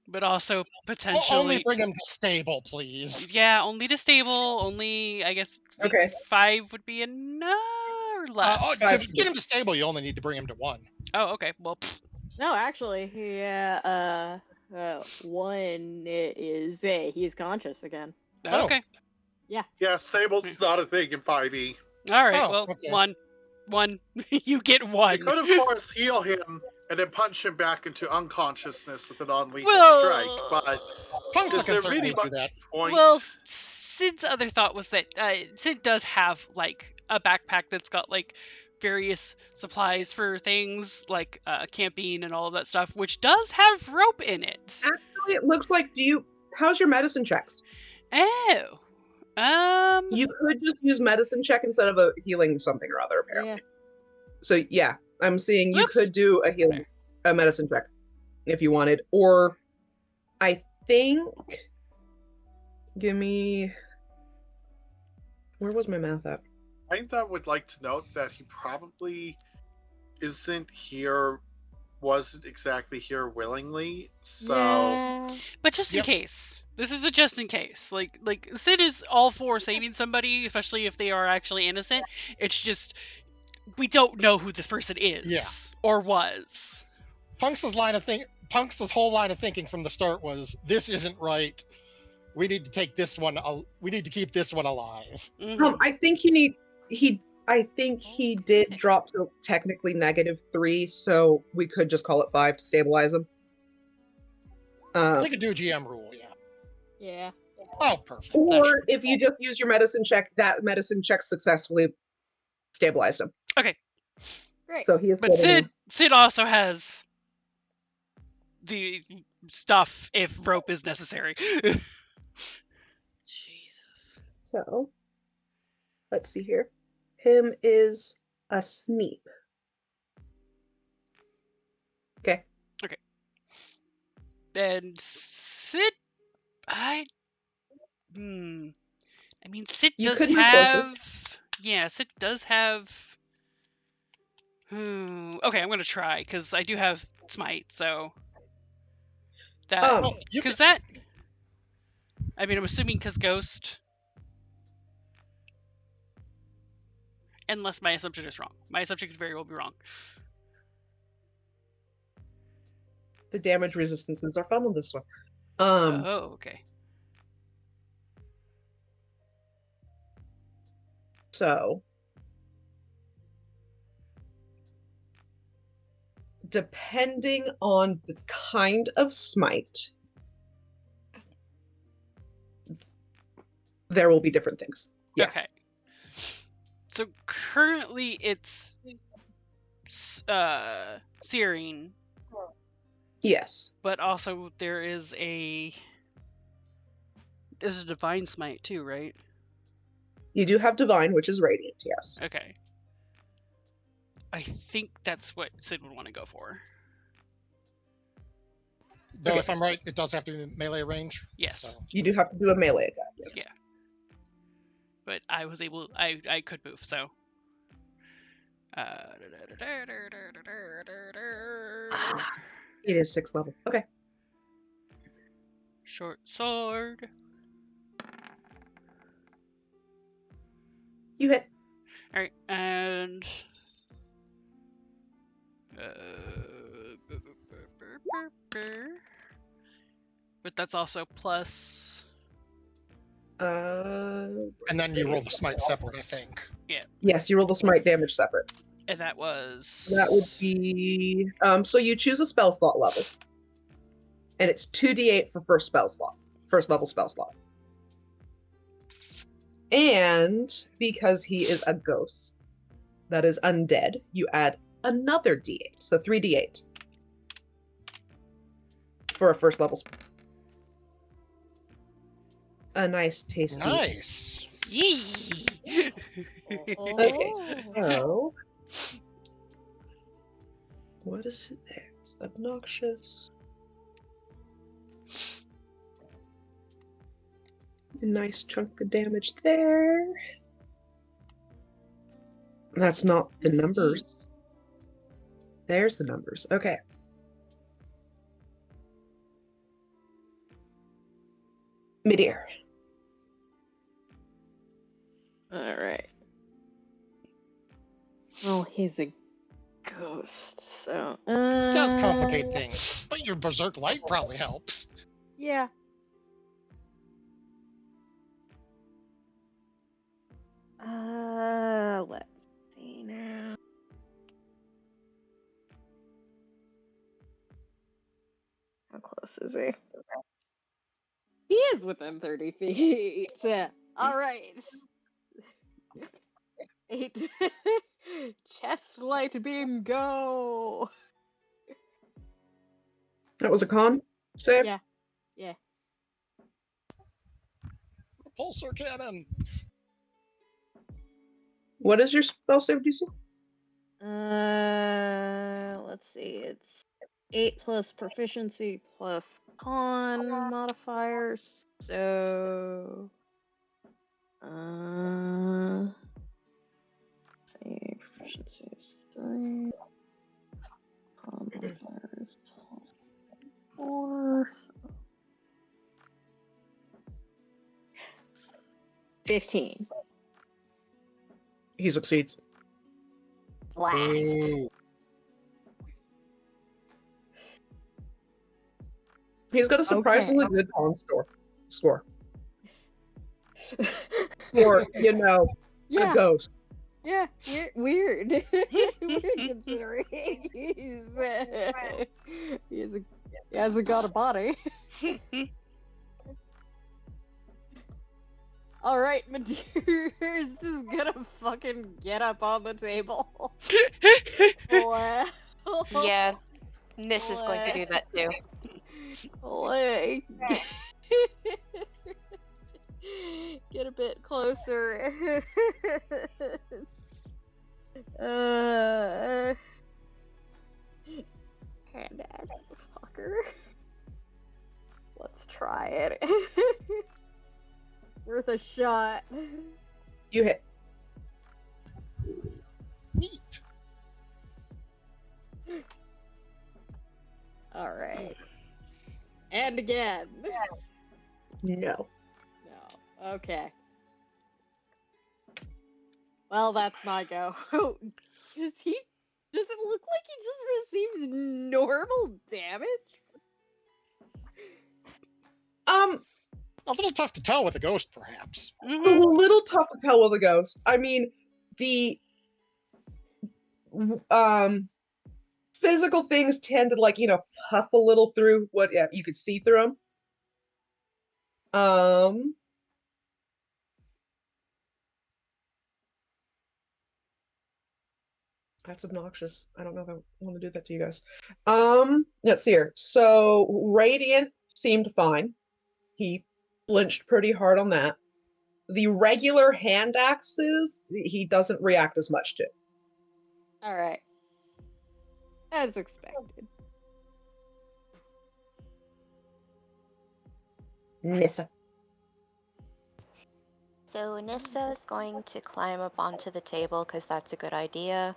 but also Only potentially, bring him to stable, please. yeah, only to stable. Only, I guess, Okay. 5 would be enough or less. To get him to stable, you only need to bring him to 1. Oh, okay. Well, pfft. No, actually, yeah. 1 is he's conscious again. Oh. Okay. Yeah, stable's not a thing in 5e. All right. Oh, well, okay. 1. You get 1. You could, of course, heal him and then punch him back into unconsciousness with a non-lethal Well, strike, but Punks is can there certainly really do much that. point? Well, Sid's other thought was that Sid does have like a backpack that's got like various supplies for things like camping and all of that stuff, which does have rope in it. Actually, it looks like. How's your medicine checks? Oh, You could just use medicine check instead of a healing something or other, apparently. Yeah. So yeah, I'm seeing you Oops. could do a medicine check if you wanted, or I think. Give me. Where was my math at? I would like to note that he probably wasn't exactly here willingly, so... Yeah. but just in Yep. case, this is a just in case. Like Sid is all for saving somebody, especially if they are actually innocent. It's just we don't know who this person is or was. Punks' whole line of thinking from the start was, "This isn't right. We need to take this one. We need to keep this one alive." Mhm. I think I think he did drop to technically -3, so we could just call it 5 to stabilize him. They could do a GM rule, yeah. Yeah. Oh, perfect. Or if you just use your medicine check, that medicine check successfully stabilized him. Okay, Great. So he is but good anyway. Sid also has the stuff if rope is necessary. Jesus. So let's see here. Him is a sneak. Okay. And Sid, I mean, Sid You does could move closer. have. Yeah, Sid does have. Okay, I'm gonna try because I do have smite, so that Oh, you because that. I mean, I'm assuming because ghost. Unless my assumption is wrong. My assumption could very well be wrong. The damage resistances are fun on this one. Oh, okay. So depending on the kind of smite, there will be different things. Yeah. Okay. So currently it's searing, Yes. but also there's a divine smite too, right? You do have divine, which is radiant, yes. Okay. I think that's what Sid would want to go for. Though, Okay. if I'm right, it does have to be melee range. Yes. So. You do have to do a melee attack, yes. Yeah. But I could move, so. It is 6th level. Okay. Short sword. You hit. All right, and but that's also plus. And then you roll the smite separate, I think. Yes, you roll the smite damage separate. And that was. That would be so you choose a spell slot level. And it's 2d8 for first level spell slot. And because he is a ghost that is undead, you add another d8. So 3d8 for a first level spell. A nice tasty. Nice. Yee! Okay, so what is it there? It's obnoxious. A nice chunk of damage there. That's not the numbers. There's the numbers. Okay. Midair. Alright. Well, he's a ghost, so... It does complicate things, but your Berserk Light probably helps. Yeah. Let's see now. How close is he? He is within 30 feet. Alright. 8. Chest light beam, go! That was a con save? Yeah. Yeah. Repulsor cannon. What is your spell save DC? Let's see. It's 8 plus proficiency plus con modifiers. So, let's see, proficiency is 3. Con modifiers plus 4. So 15. He succeeds. Blast. Ooh. He's got a surprisingly Okay. good con score. For, you know, Yeah. a ghost. Yeah, weird. Weird considering he hasn't got a body. Alright, Madeira's just gonna fucking get up on the table. Well, Yeah, Nis is going to do that too. like, get a bit closer. Hand ass fucker. Let's try it. Worth a shot. You hit. Neat. Alright. And again. No. No. Okay. Well, that's my go. Does it look like he just received normal damage? A little tough to tell with a ghost, perhaps. A little tough to tell with a ghost. I mean, the physical things tend to, like, you know, puff a little through what you could see through them. That's obnoxious. I don't know if I want to do that to you guys. Let's see here. So Radiant seemed fine. He flinched pretty hard on that. The regular hand axes, he doesn't react as much to. Alright. As expected. Nissa. So Nissa is going to climb up onto the table because that's a good idea.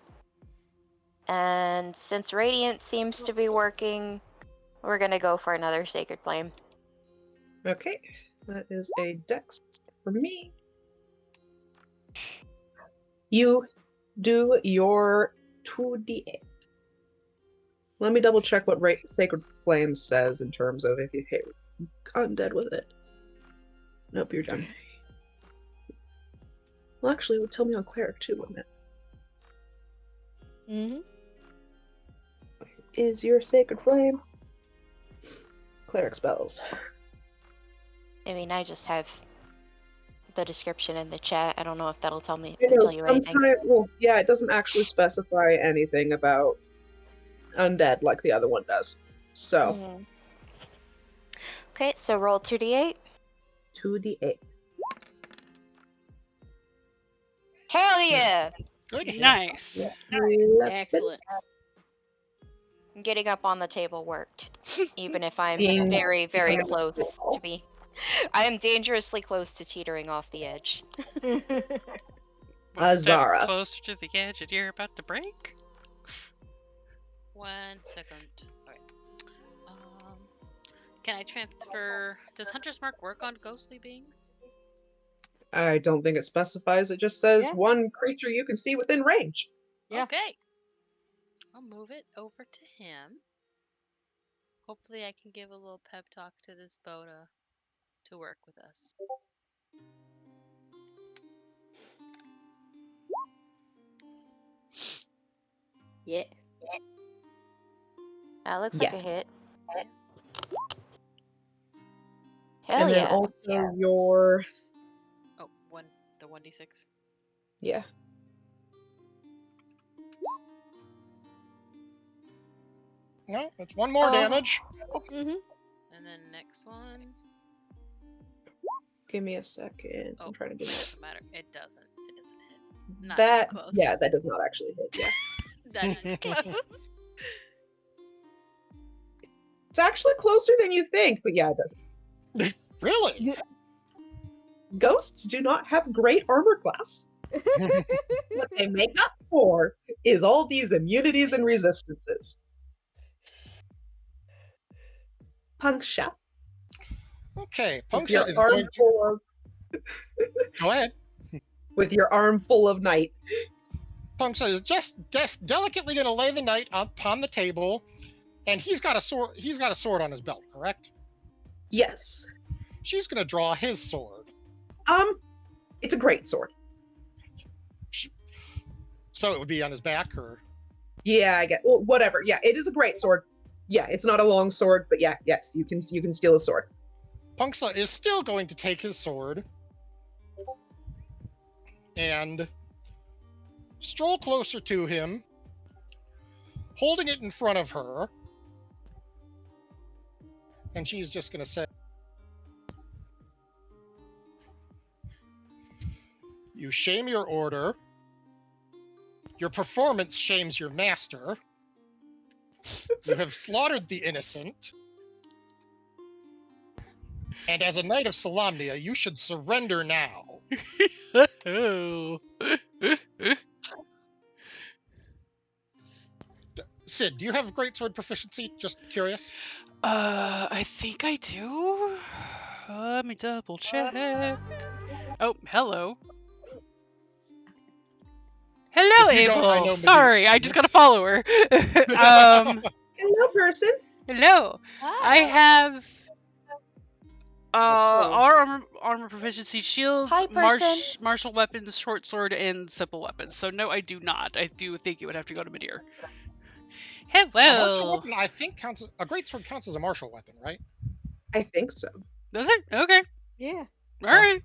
And since Radiant seems to be working, we're gonna go for another Sacred Flame. Okay, that is a dex for me. You do your 2d8. Let me double check what Sacred Flame says in terms of if you hit undead with it. Nope, you're done. Well, actually, it would tell me on Cleric too, wouldn't it? Mm-hmm. Is your Sacred Flame? Cleric spells. I mean, I just have the description in the chat. I don't know if that'll tell me I know, tell you anything. well, yeah, it doesn't actually specify anything about undead like the other one does. So, Mhm. Okay, so roll 2d8. 2d8. Hell yeah! Good hit. Nice. Excellent. Getting up on the table worked, even if I'm Being- very, very close to be. I am dangerously close to teetering off the edge. One step Azara. closer to the edge and you're about to break? 1 second. Okay. Can I transfer? Does Hunter's Mark work on ghostly beings? I don't think it specifies. It just says Yeah. one creature you can see within range. Yeah. Okay. I'll move it over to him. Hopefully, I can give a little pep talk to this bow to work with us. Yeah. That looks Yes. like a hit. Hell And then yeah. also your Oh, the 1d6. yeah. No, it's one more Oh. damage. Mm-hmm. And then next one. Give me a second. Oh, I'm trying to get it. doesn't matter. It doesn't hit. Not That even close. yeah, that does not actually hit. Yeah. Not even close. It's actually closer than you think, but yeah, it doesn't. Really? Ghosts do not have great armor class. What they make up for is all these immunities and resistances. Punksha. Okay, With Punksha your is arm going to full of go ahead. with your arm full of night. Punksha is just delicately going to lay the knight upon the table, and he's got a sword. He's got a sword on his belt, correct? Yes. She's going to draw his sword. It's a great sword. So it would be on his back, or Yeah, I get well, whatever. Yeah, it is a great sword. Yeah, it's not a long sword, but yeah, yes, you can steal a sword. Punksha is still going to take his sword and stroll closer to him, holding it in front of her, and she's just going to say, "You shame your order. Your performance shames your master. You have slaughtered the innocent. And as a knight of Solamnia, you should surrender now." Oh. Sid, do you have greatsword proficiency? Just curious. I think I do. Let me double check. Oh, hello. Hello, If you don't, I know Abel. Medea- Sorry, I just got to follow her. Hello, person. Hello. I have Hello. armor proficiency, shields, Hi, person. martial weapons, short sword, and simple weapons. So no, I do not. I do think it would have to go to Medir. A martial Hello. weapon, I think, counts. A greatsword counts as a martial weapon, right? I think so. Does it? Okay. Yeah. All right.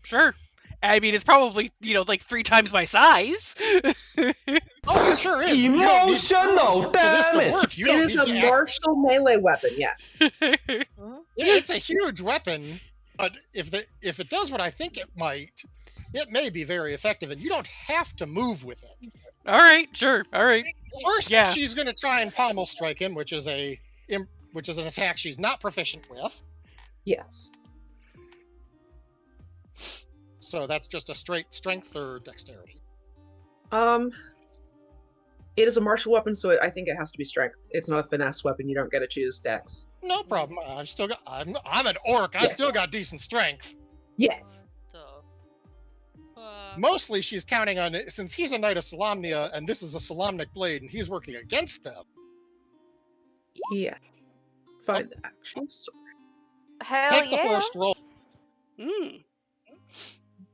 Sure. I mean, it's probably, like 3 times my size. Oh, it sure is. You don't need, Emotional, for this damn to it! work, you It don't is need a to martial melee weapon, yes. Huh? Yeah, it's a huge weapon, but if it does what I think it might, it may be very effective, and you don't have to move with it. All right. Sure. All right. First, Yeah. she's going to try and pommel strike him, which is an attack she's not proficient with. Yes. So that's just a straight strength or dexterity. It is a martial weapon, so I think it has to be strength. It's not a finesse weapon. You don't get to choose dex. No problem. I've still got. I'm an orc. I Yeah. still got decent strength. Yes. So, Mostly, she's counting on it since he's a knight of Solamnia, and this is a Solamnic blade, and he's working against them. Yeah. Find the actual sword. Hell Take the yeah. first roll. Mm.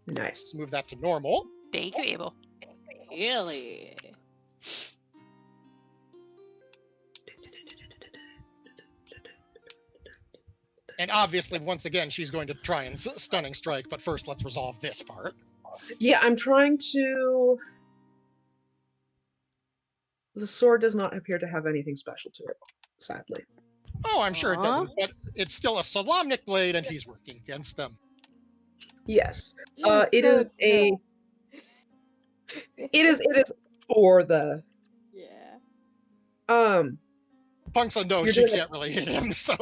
Nice. Let's move that to normal. Thank you, Abel. Really? And obviously, once again, she's going to try and stunning strike. But first, let's resolve this part. Yeah, I'm trying to. The sword does not appear to have anything special to it, sadly. Oh, I'm sure it Aw. doesn't, but it's still a Solamnic blade, and he's working against them. Yes. It is a. It is for the. Yeah. Punks knows You're she doing it- can't really hit him, so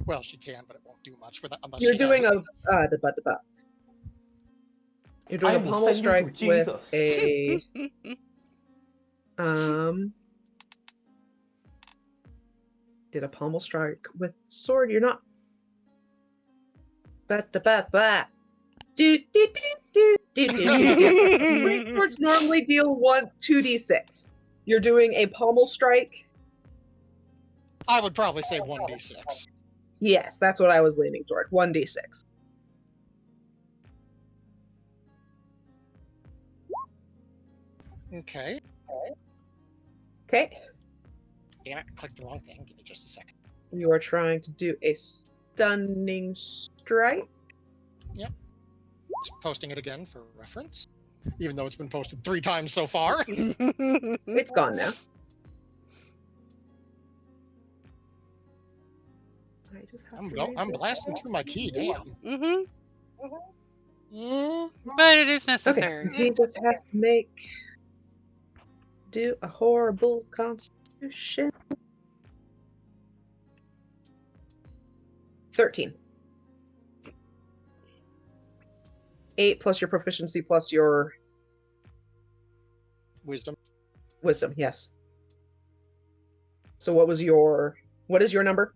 Well, she can, but it won't do much with it unless You're she has doing it. You're doing I a will pommel send you to strike with Jesus. a did a pommel strike with sword. You're not. Great swords normally deal 2d6. You're doing a pommel strike. I would probably say 1d6. Yes, that's what I was leaning toward. 1d6. Okay. Okay. Damn it, I clicked the wrong thing. Give me just a second. You are trying to do a stunning strike. Just posting it again for reference, even though it's been posted 3 times so far. It's gone now. I just have to I'm blasting through my key, damn. Mm-hmm. Yeah. But it is Okay, necessary. he just has to do a horrible constitution. 13. 8 plus your proficiency plus your Wisdom. wisdom, yes. So what is your number?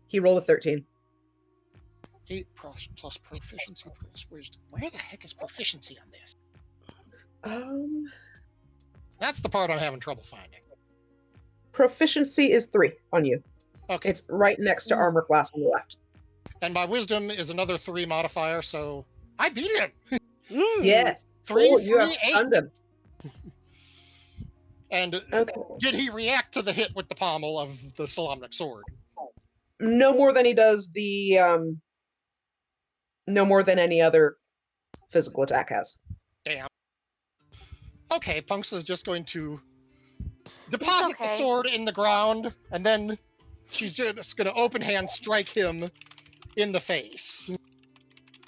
He rolled a 13. 8 plus proficiency plus wisdom. Where the heck is proficiency on this? That's the part I'm having trouble finding. Proficiency is 3 on you. Okay. It's right next to armor class on the left. And my wisdom is another 3 modifier, so I beat him. Yes. 3, Cool, you have 3, 8. stunned him. And Okay. did he react to the hit with the pommel of the Solamnic sword? No more than he does the no more than any other physical attack has. Damn. Okay, Punks is just going to deposit the okay. sword in the ground, and then she's just going to open hand strike him in the face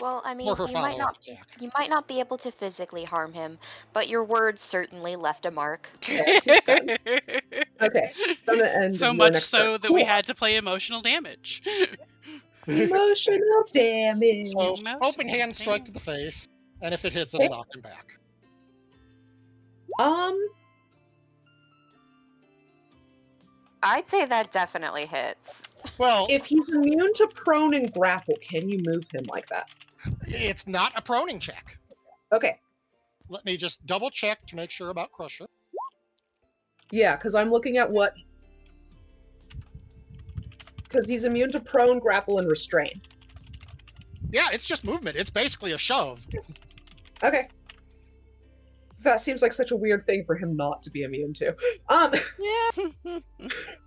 Well, I mean, for her you might follow-up not attack. you might not be able to physically harm him, but your words certainly left a mark. Okay, he's stunned. Okay, stun it and So your much next so turn. that we Cool. had to play emotional damage. Emotional damage. So, Emotional open hand strike to the face, and if it hits, it'll Okay. knock him back. I'd say that definitely hits. Well, If he's immune to prone and grapple, can you move him like that? it's not a proning check. Okay. Let me just double check to make sure about Crusher. Yeah, because I'm looking at what. Because he's immune to prone, grapple, and restrain. Yeah, it's just movement. It's basically a shove. Okay. That seems like such a weird thing for him not to be immune to. Yeah.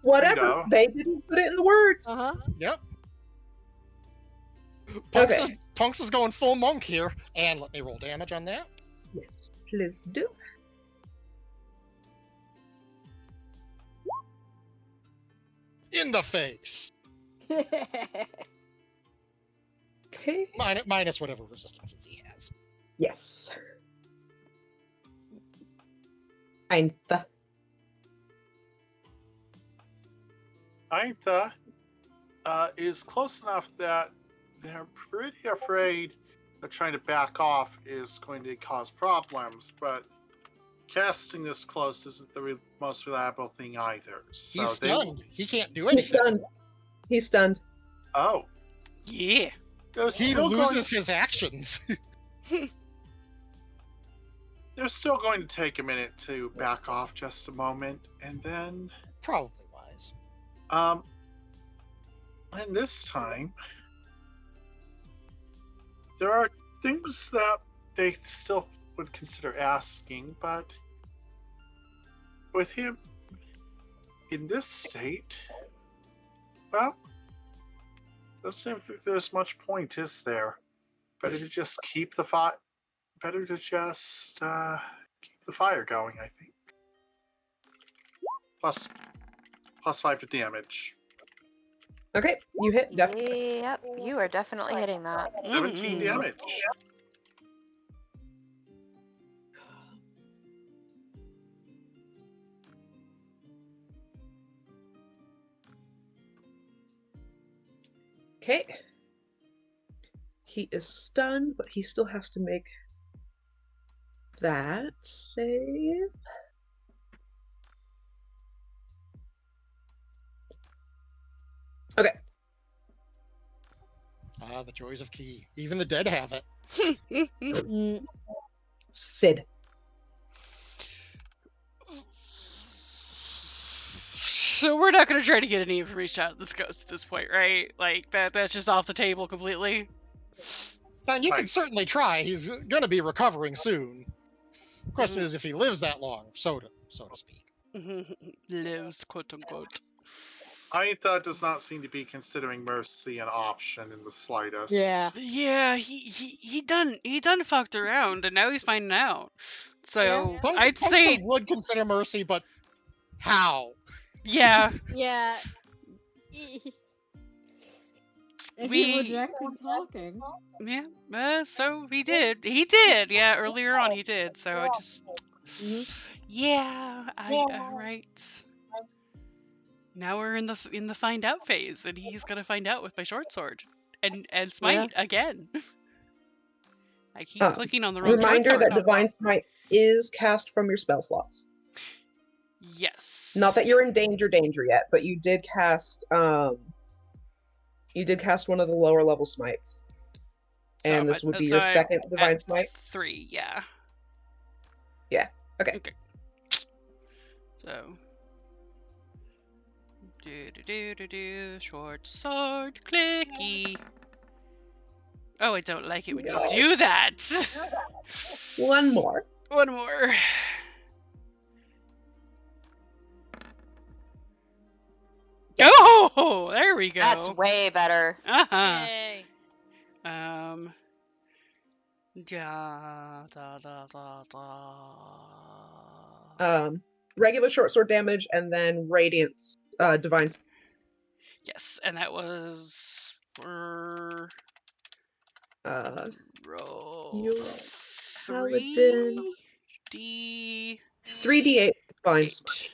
Whatever. No. They didn't put it in the words. Uh-huh. Yep. Okay. Punks is going full monk here, and let me roll damage on that. Yes, please do. In the face. Okay. Minus whatever resistances he has. Yes. Eintha. Aintha is close enough that they're pretty afraid that trying to back off is going to cause problems, but casting this close isn't the most reliable thing either. So He's stunned. He can't do He's anything. stunned. He's stunned. Oh, Yeah. He loses his actions. They're still going to take a minute to back off just a moment, and then, Probably wise. and this time, there are things that they still would consider asking, but with him in this state, well, doesn't think there's much point, is there? Better to just keep the fire. Better to just keep the fire going, I think. Plus 5 to damage. Okay, you hit definitely. Yep, you are definitely hitting that. 17 Mm. damage. Okay. He is stunned, but he still has to make that save. Okay. Ah, the joys of Key. Even the dead have it. Mm, Sid. So we're not gonna try to get any information out of this ghost at this point, right? Like that's just off the table completely. And you Right. can certainly try. He's going to be recovering soon. Question is if he lives that long, so to speak. Lives, quote unquote. Aitha does not seem to be considering mercy an option in the slightest. yeah. Yeah, he done fucked around, and now he's finding out. So Some, I'd some say, would consider mercy, but how? yeah, Yeah. And We- he rejected talking. yeah. So he did. Yeah, earlier on he did. So I just, Mhm. yeah, right. Now we're in the find out phase, and he's gonna find out with my short sword, and smite again. I keep clicking on the wrong short Reminder sword. that Divine Smite is cast from your spell slots. Yes. Not that you're in danger yet, but you did cast one of the lower level smites. So And this would be your second Divine Smite? 3, yeah. Yeah, okay. So. Short sword, clicky. Oh, I don't like it when you do that. One more. One more. Oh, there we go. That's way better. Uh-huh. Yay. Regular short sword damage and then Radiant's Divine Smite. Yes, and that was for roll Your Paladin. 3D 3d8 Divine Smite.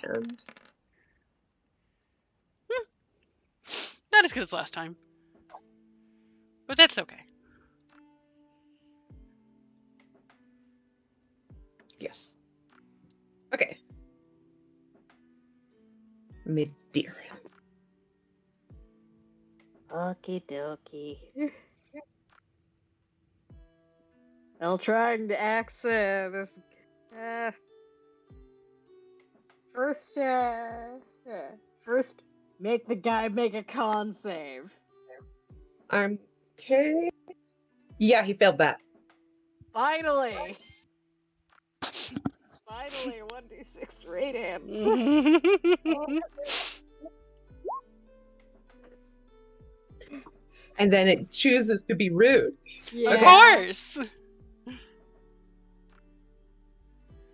And not as good as last time, but that's okay. yes. Okay. Mid-deer. Okie dokie. I'll try and axe this. First, make the guy make a con save. I'm okay. Yeah, he failed that. Finally! Finally, 1d6 radiant. And then it chooses to be rude. Yeah. Of course.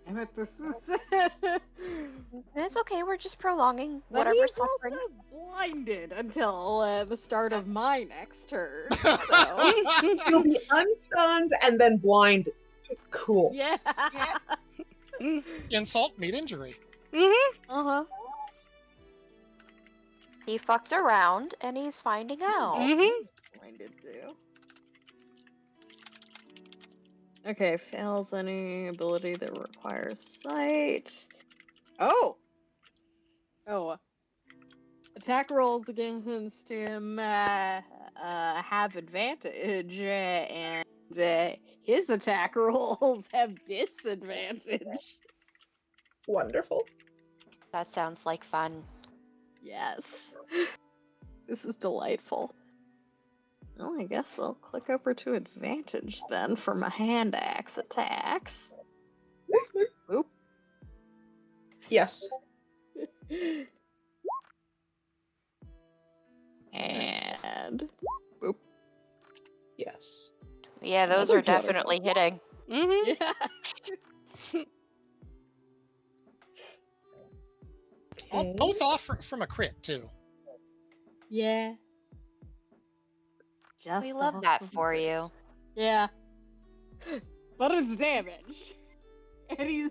Damn it, this is. It's okay, we're just prolonging But whatever he's suffering. also blinded until the start of my next turn. So. He'll be unstunned and then blind. Cool. Yeah. Insult, meet injury. Uh-huh. He fucked around and he's finding out. Blinded too. Okay, fails any ability that requires sight. Oh! Attack rolls against him have advantage, and his attack rolls have disadvantage. Wonderful. That sounds like fun. Yes. This is delightful. Well, I guess I'll click over to advantage then for my hand axe attacks. Oop. Yes. And boop. Yes. Yeah, those Another are definitely hitting. Yeah. Both off from a crit, too. Yeah. Just We love off that of for the- you. Yeah. But it's damage. And he's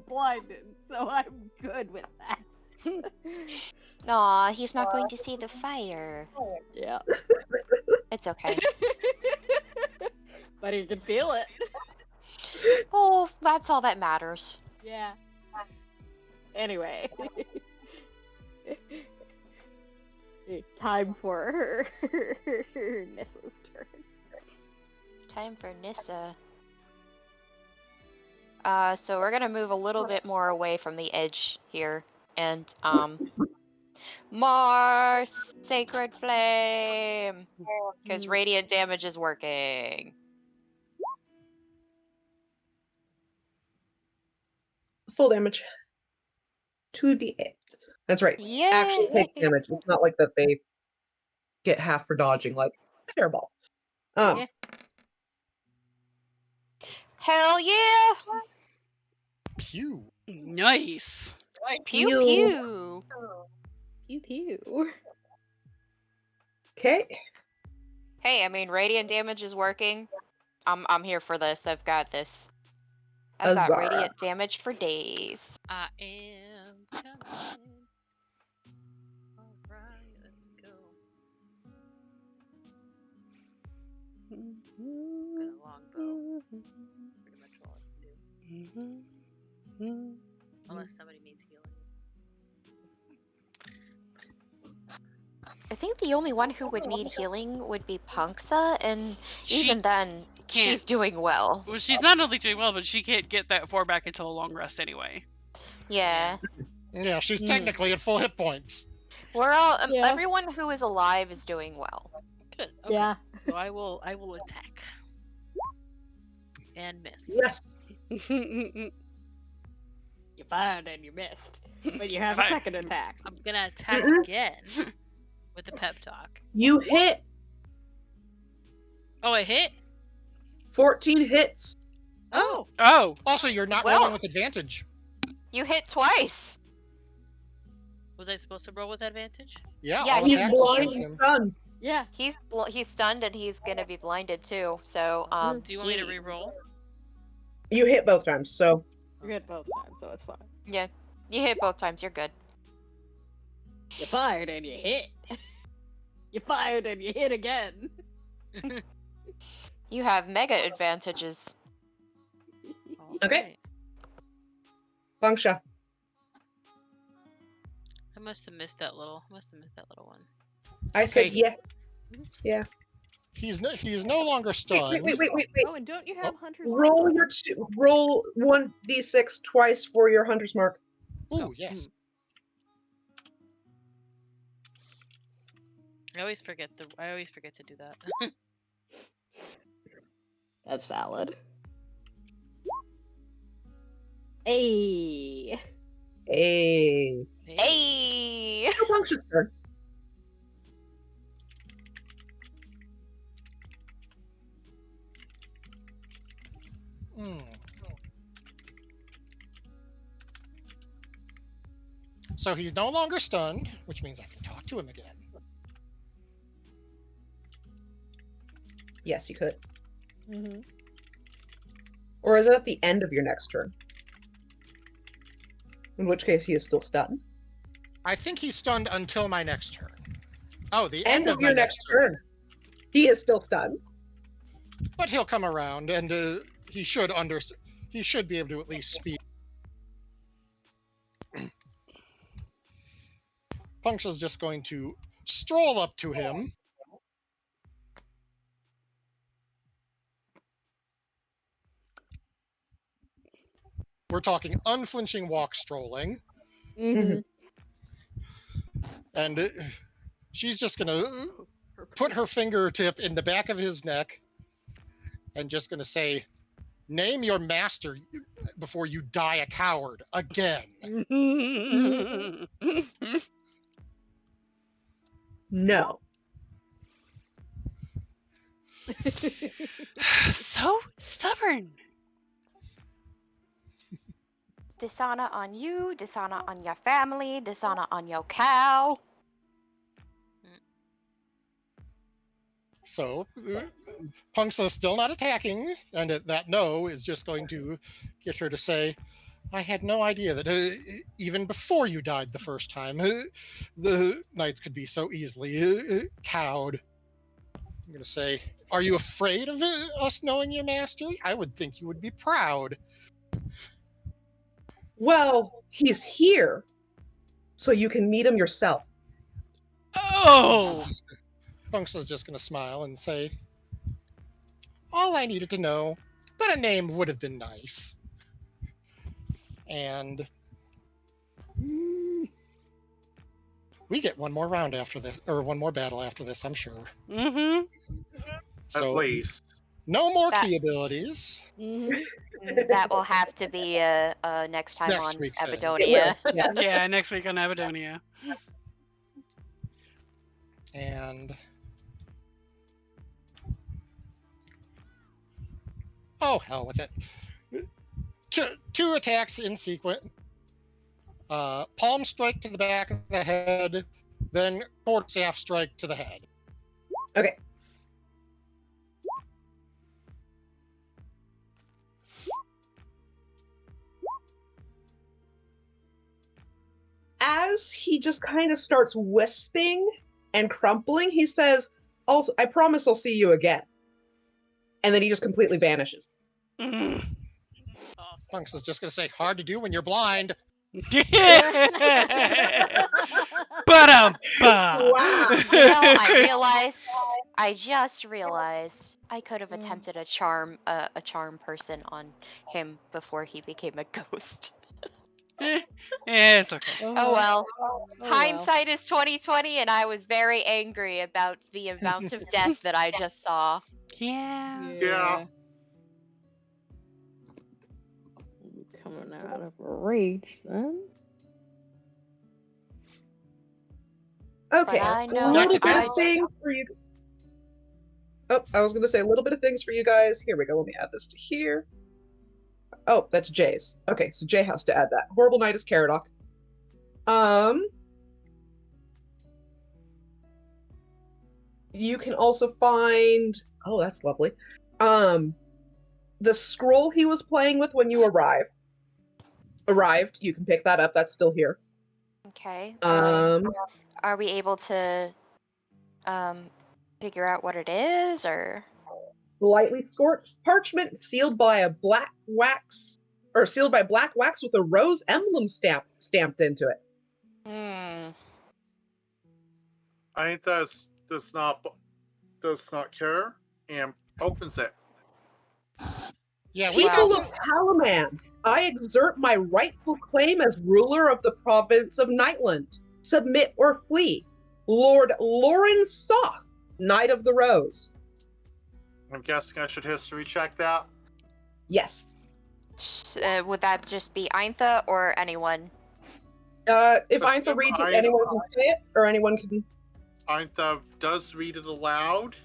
blinded, so I'm good with that. Aw, he's not going to see the fire. Yeah. It's okay. But he can feel it. Oh, that's all that matters. Yeah. Anyway. Time for Nissa's turn. Time for Nissa. So we're gonna move a little bit more away from the edge here, and more sacred flame, because radiant damage is working. Full damage. 2d8. That's right. Yay! Actually take damage. It's not like that they get half for dodging like Fireball. Yeah. Hell yeah! Pew. Nice. Pew Pew. pew. Pew pew. Okay. Hey, I mean, radiant damage is working. I'm here for this. I've got this. I've got Azara. radiant damage for days. I am coming. Alright, let's go. Got a longbow. Pretty much all I can do. Unless somebody needs healing. I think the only one who would need healing would be Punksa, and She even then, can't. she's doing well. Well, she's not only doing well, but she can't get that 4 back until a long rest anyway. Yeah. Yeah, she's technically at full hit points. We're all Yeah. everyone who is alive is doing well. Good. Okay. Yeah. So I will attack. And miss. Yes. You fired and you missed. But you have Fine. a second attack. I'm gonna attack Mm-mm. again with the pep talk. You hit Oh, I hit? 14 hits. Oh! Oh, Also, you're not Well- rolling with advantage. You hit twice. Was I supposed to roll with advantage? Yeah, Yeah, all He's attacks blind against him. and stunned. Yeah. He's stunned and he's gonna be blinded too. So Do you want me to re-roll? You hit both times, so You hit both times, so it's fine. Yeah, you hit both times. You're good. You fired and you hit. You fired and you hit again. You have mega advantages. Okay. Alright. Funksha. I must have missed that little one. I said Okay. yeah. He's no longer stunned. Wait. Oh, and don't you have Hunter's Roll Mark? your roll 1d6 twice for your hunter's mark. Ooh, yes. I always forget to do that. That's valid. Hey. Hey. Hey! Now Funksha's turn. Hmm. So he's no longer stunned, which means I can talk to him again. Yes, you could. Mm-hmm. Or is it at the end of your next turn? In which case he is still stunned. I think he's stunned until my next turn. Oh, the End of my your next turn. He is still stunned. But he'll come around, and he should He should be able to at least speak. Punksha's just going to stroll up to him. We're talking unflinching walk strolling. Mm-hmm. And she's just going to put her fingertip in the back of his neck and just going to say, "Name your master before you die a coward again." No. So stubborn. Dishonor on you, dishonor on your family, dishonor on your cow. So, Punksa's still not attacking, and that no is just going to get her to say, I had no idea that even before you died the first time, the knights could be so easily cowed. I'm going to say, are you afraid of us knowing your master? I would think you would be proud. Well, he's here, so you can meet him yourself. Oh! Funk's just going to smile and say, all I needed to know, but a name would have been nice. And we get one more round after this, or one more battle after this, I'm sure. Mm-hmm. So, At least. no more That- key abilities. That will have to be next time Next on week, then. Aba-DnD-onia. Yeah. Yeah, next week on Aba-D-onia. And oh, hell with it. Two attacks in sequence. Palm strike to the back of the head, then quarterstaff strike to the head. Okay. As he just kind of starts wisping and crumpling, he says, "Also, I promise I'll see you again." And then he just completely vanishes. Mm. Funks is just going to say, hard to do when you're blind. Ba-dum-ba. Wow. I just realized I could have attempted a charm person on him before he became a ghost. Yeah, it's okay. Oh well. well. Hindsight is 2020, and I was very angry about the amount of death that I just saw. Yeah. Yeah. Coming out of a rage then. Okay. But I A know little bit I- of things for you. Oh, I was going to say a little bit of things for you guys. Here we go. Let me add this to here. Oh, that's Jay's. Okay, so Jay has to add that. Horrible Night is Caradoc. You can also find. Oh, that's lovely. The scroll he was playing with when you arrived. You can pick that up. That's still here. Okay. Um, Are we able to figure out what it is, or? lightly scorched parchment sealed by black wax with a rose emblem stamped into it. I think does not care and opens it. Yeah, we People got of Palaman, I exert my rightful claim as ruler of the province of Nightland. Submit or flee. Lord Lauren Soth, Knight of the Rose. I'm guessing I should history check that. Yes. Would that just be Eintha or anyone? If But Eintha reads it, I- anyone can say it, or anyone can. Eintha does read it aloud,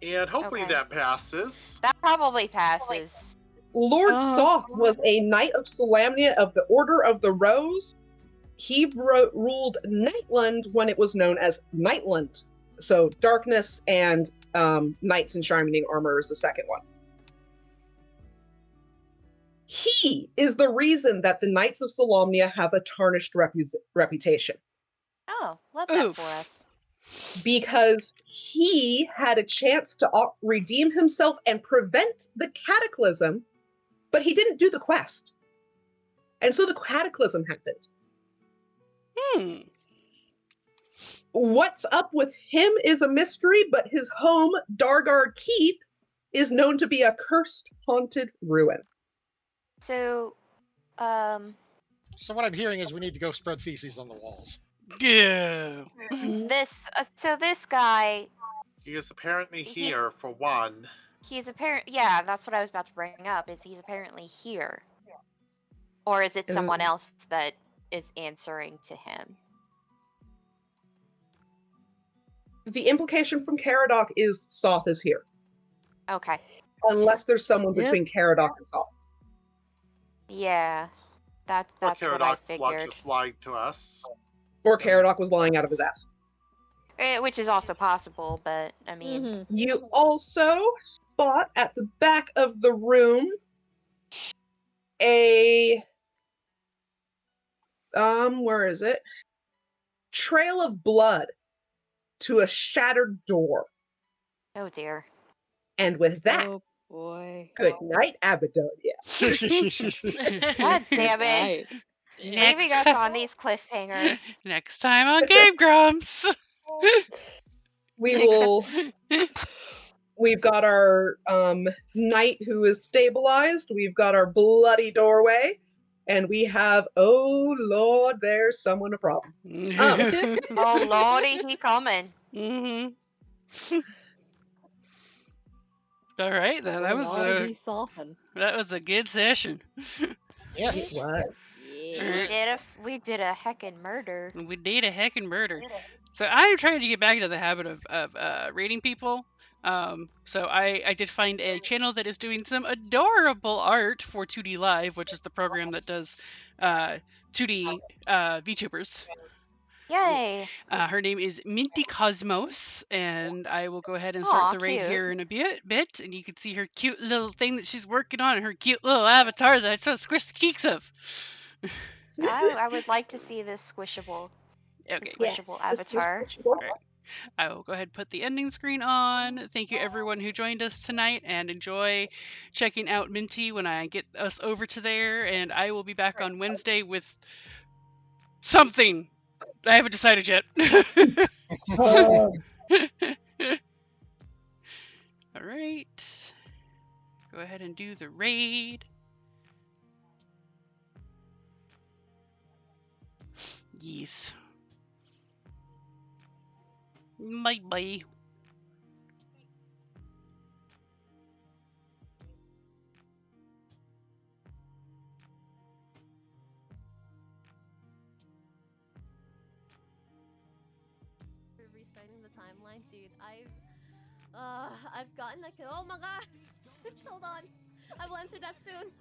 and hopefully Okay. that passes. That probably passes. Lord Soth was a Knight of Solamnia of the Order of the Rose. He ruled Nightland when it was known as Nightland. So Darkness and Knights in Shining Armor is the second one. He is the reason that the Knights of Solamnia have a tarnished reputation. Oh, love that Oof. for us. Because he had a chance to redeem himself and prevent the cataclysm, but he didn't do the quest. And so the cataclysm happened. What's up with him is a mystery, but his home, Dargard Keep, is known to be a cursed, haunted ruin. So, So what I'm hearing is we need to go spread feces on the walls. Yeah. this guy, He is apparently He's- here for one. he's yeah, that's what I was about to bring up, is he's apparently here. Or is it someone else that is answering to him? The implication from Caradoc is Soth is here. Okay. Unless there's someone Yep. between Caradoc and Soth. Yeah. That's Or what I Caradoc figured. just lied to us. Or Caradoc was lying out of his ass. Which is also possible, but I mean, You also spot at the back of the room a where is it? Trail of blood to a shattered door. Oh dear. And with that, Oh boy. good night, Aba-DnD-onia. God damn it. Right. Leaving us on these cliffhangers. Next time on Game Grumps. We will. We've got our knight who is stabilized. We've got our bloody doorway, and we have. Oh Lord, there's someone a problem. Oh lordy, he coming. Mhm. All right, then that was Lordy soften. a good session. Yes. What? Yeah. We did a heckin' murder. We did a heckin' murder. So I'm trying to get back into the habit of rating people. So I did find a channel that is doing some adorable art for 2D Live, which is the program that does 2D VTubers. Yay. Her name is Minty Cosmos, and I will go ahead and start Aw, the raid cute. here in a bit, and you can see her cute little thing that she's working on, and her cute little avatar that I just squished the cheeks of. I would like to see this squishable. Okay. The squishable avatar. Right. I will go ahead and put the ending screen on. Thank you everyone who joined us tonight, and enjoy checking out Minty when I get us over to there, and I will be back on Wednesday with something. I haven't decided yet. All right. Go ahead and do the raid. Yes. Bye. For restarting the timeline, dude. I've gotten like, oh my god. Hold on, I will answer that soon.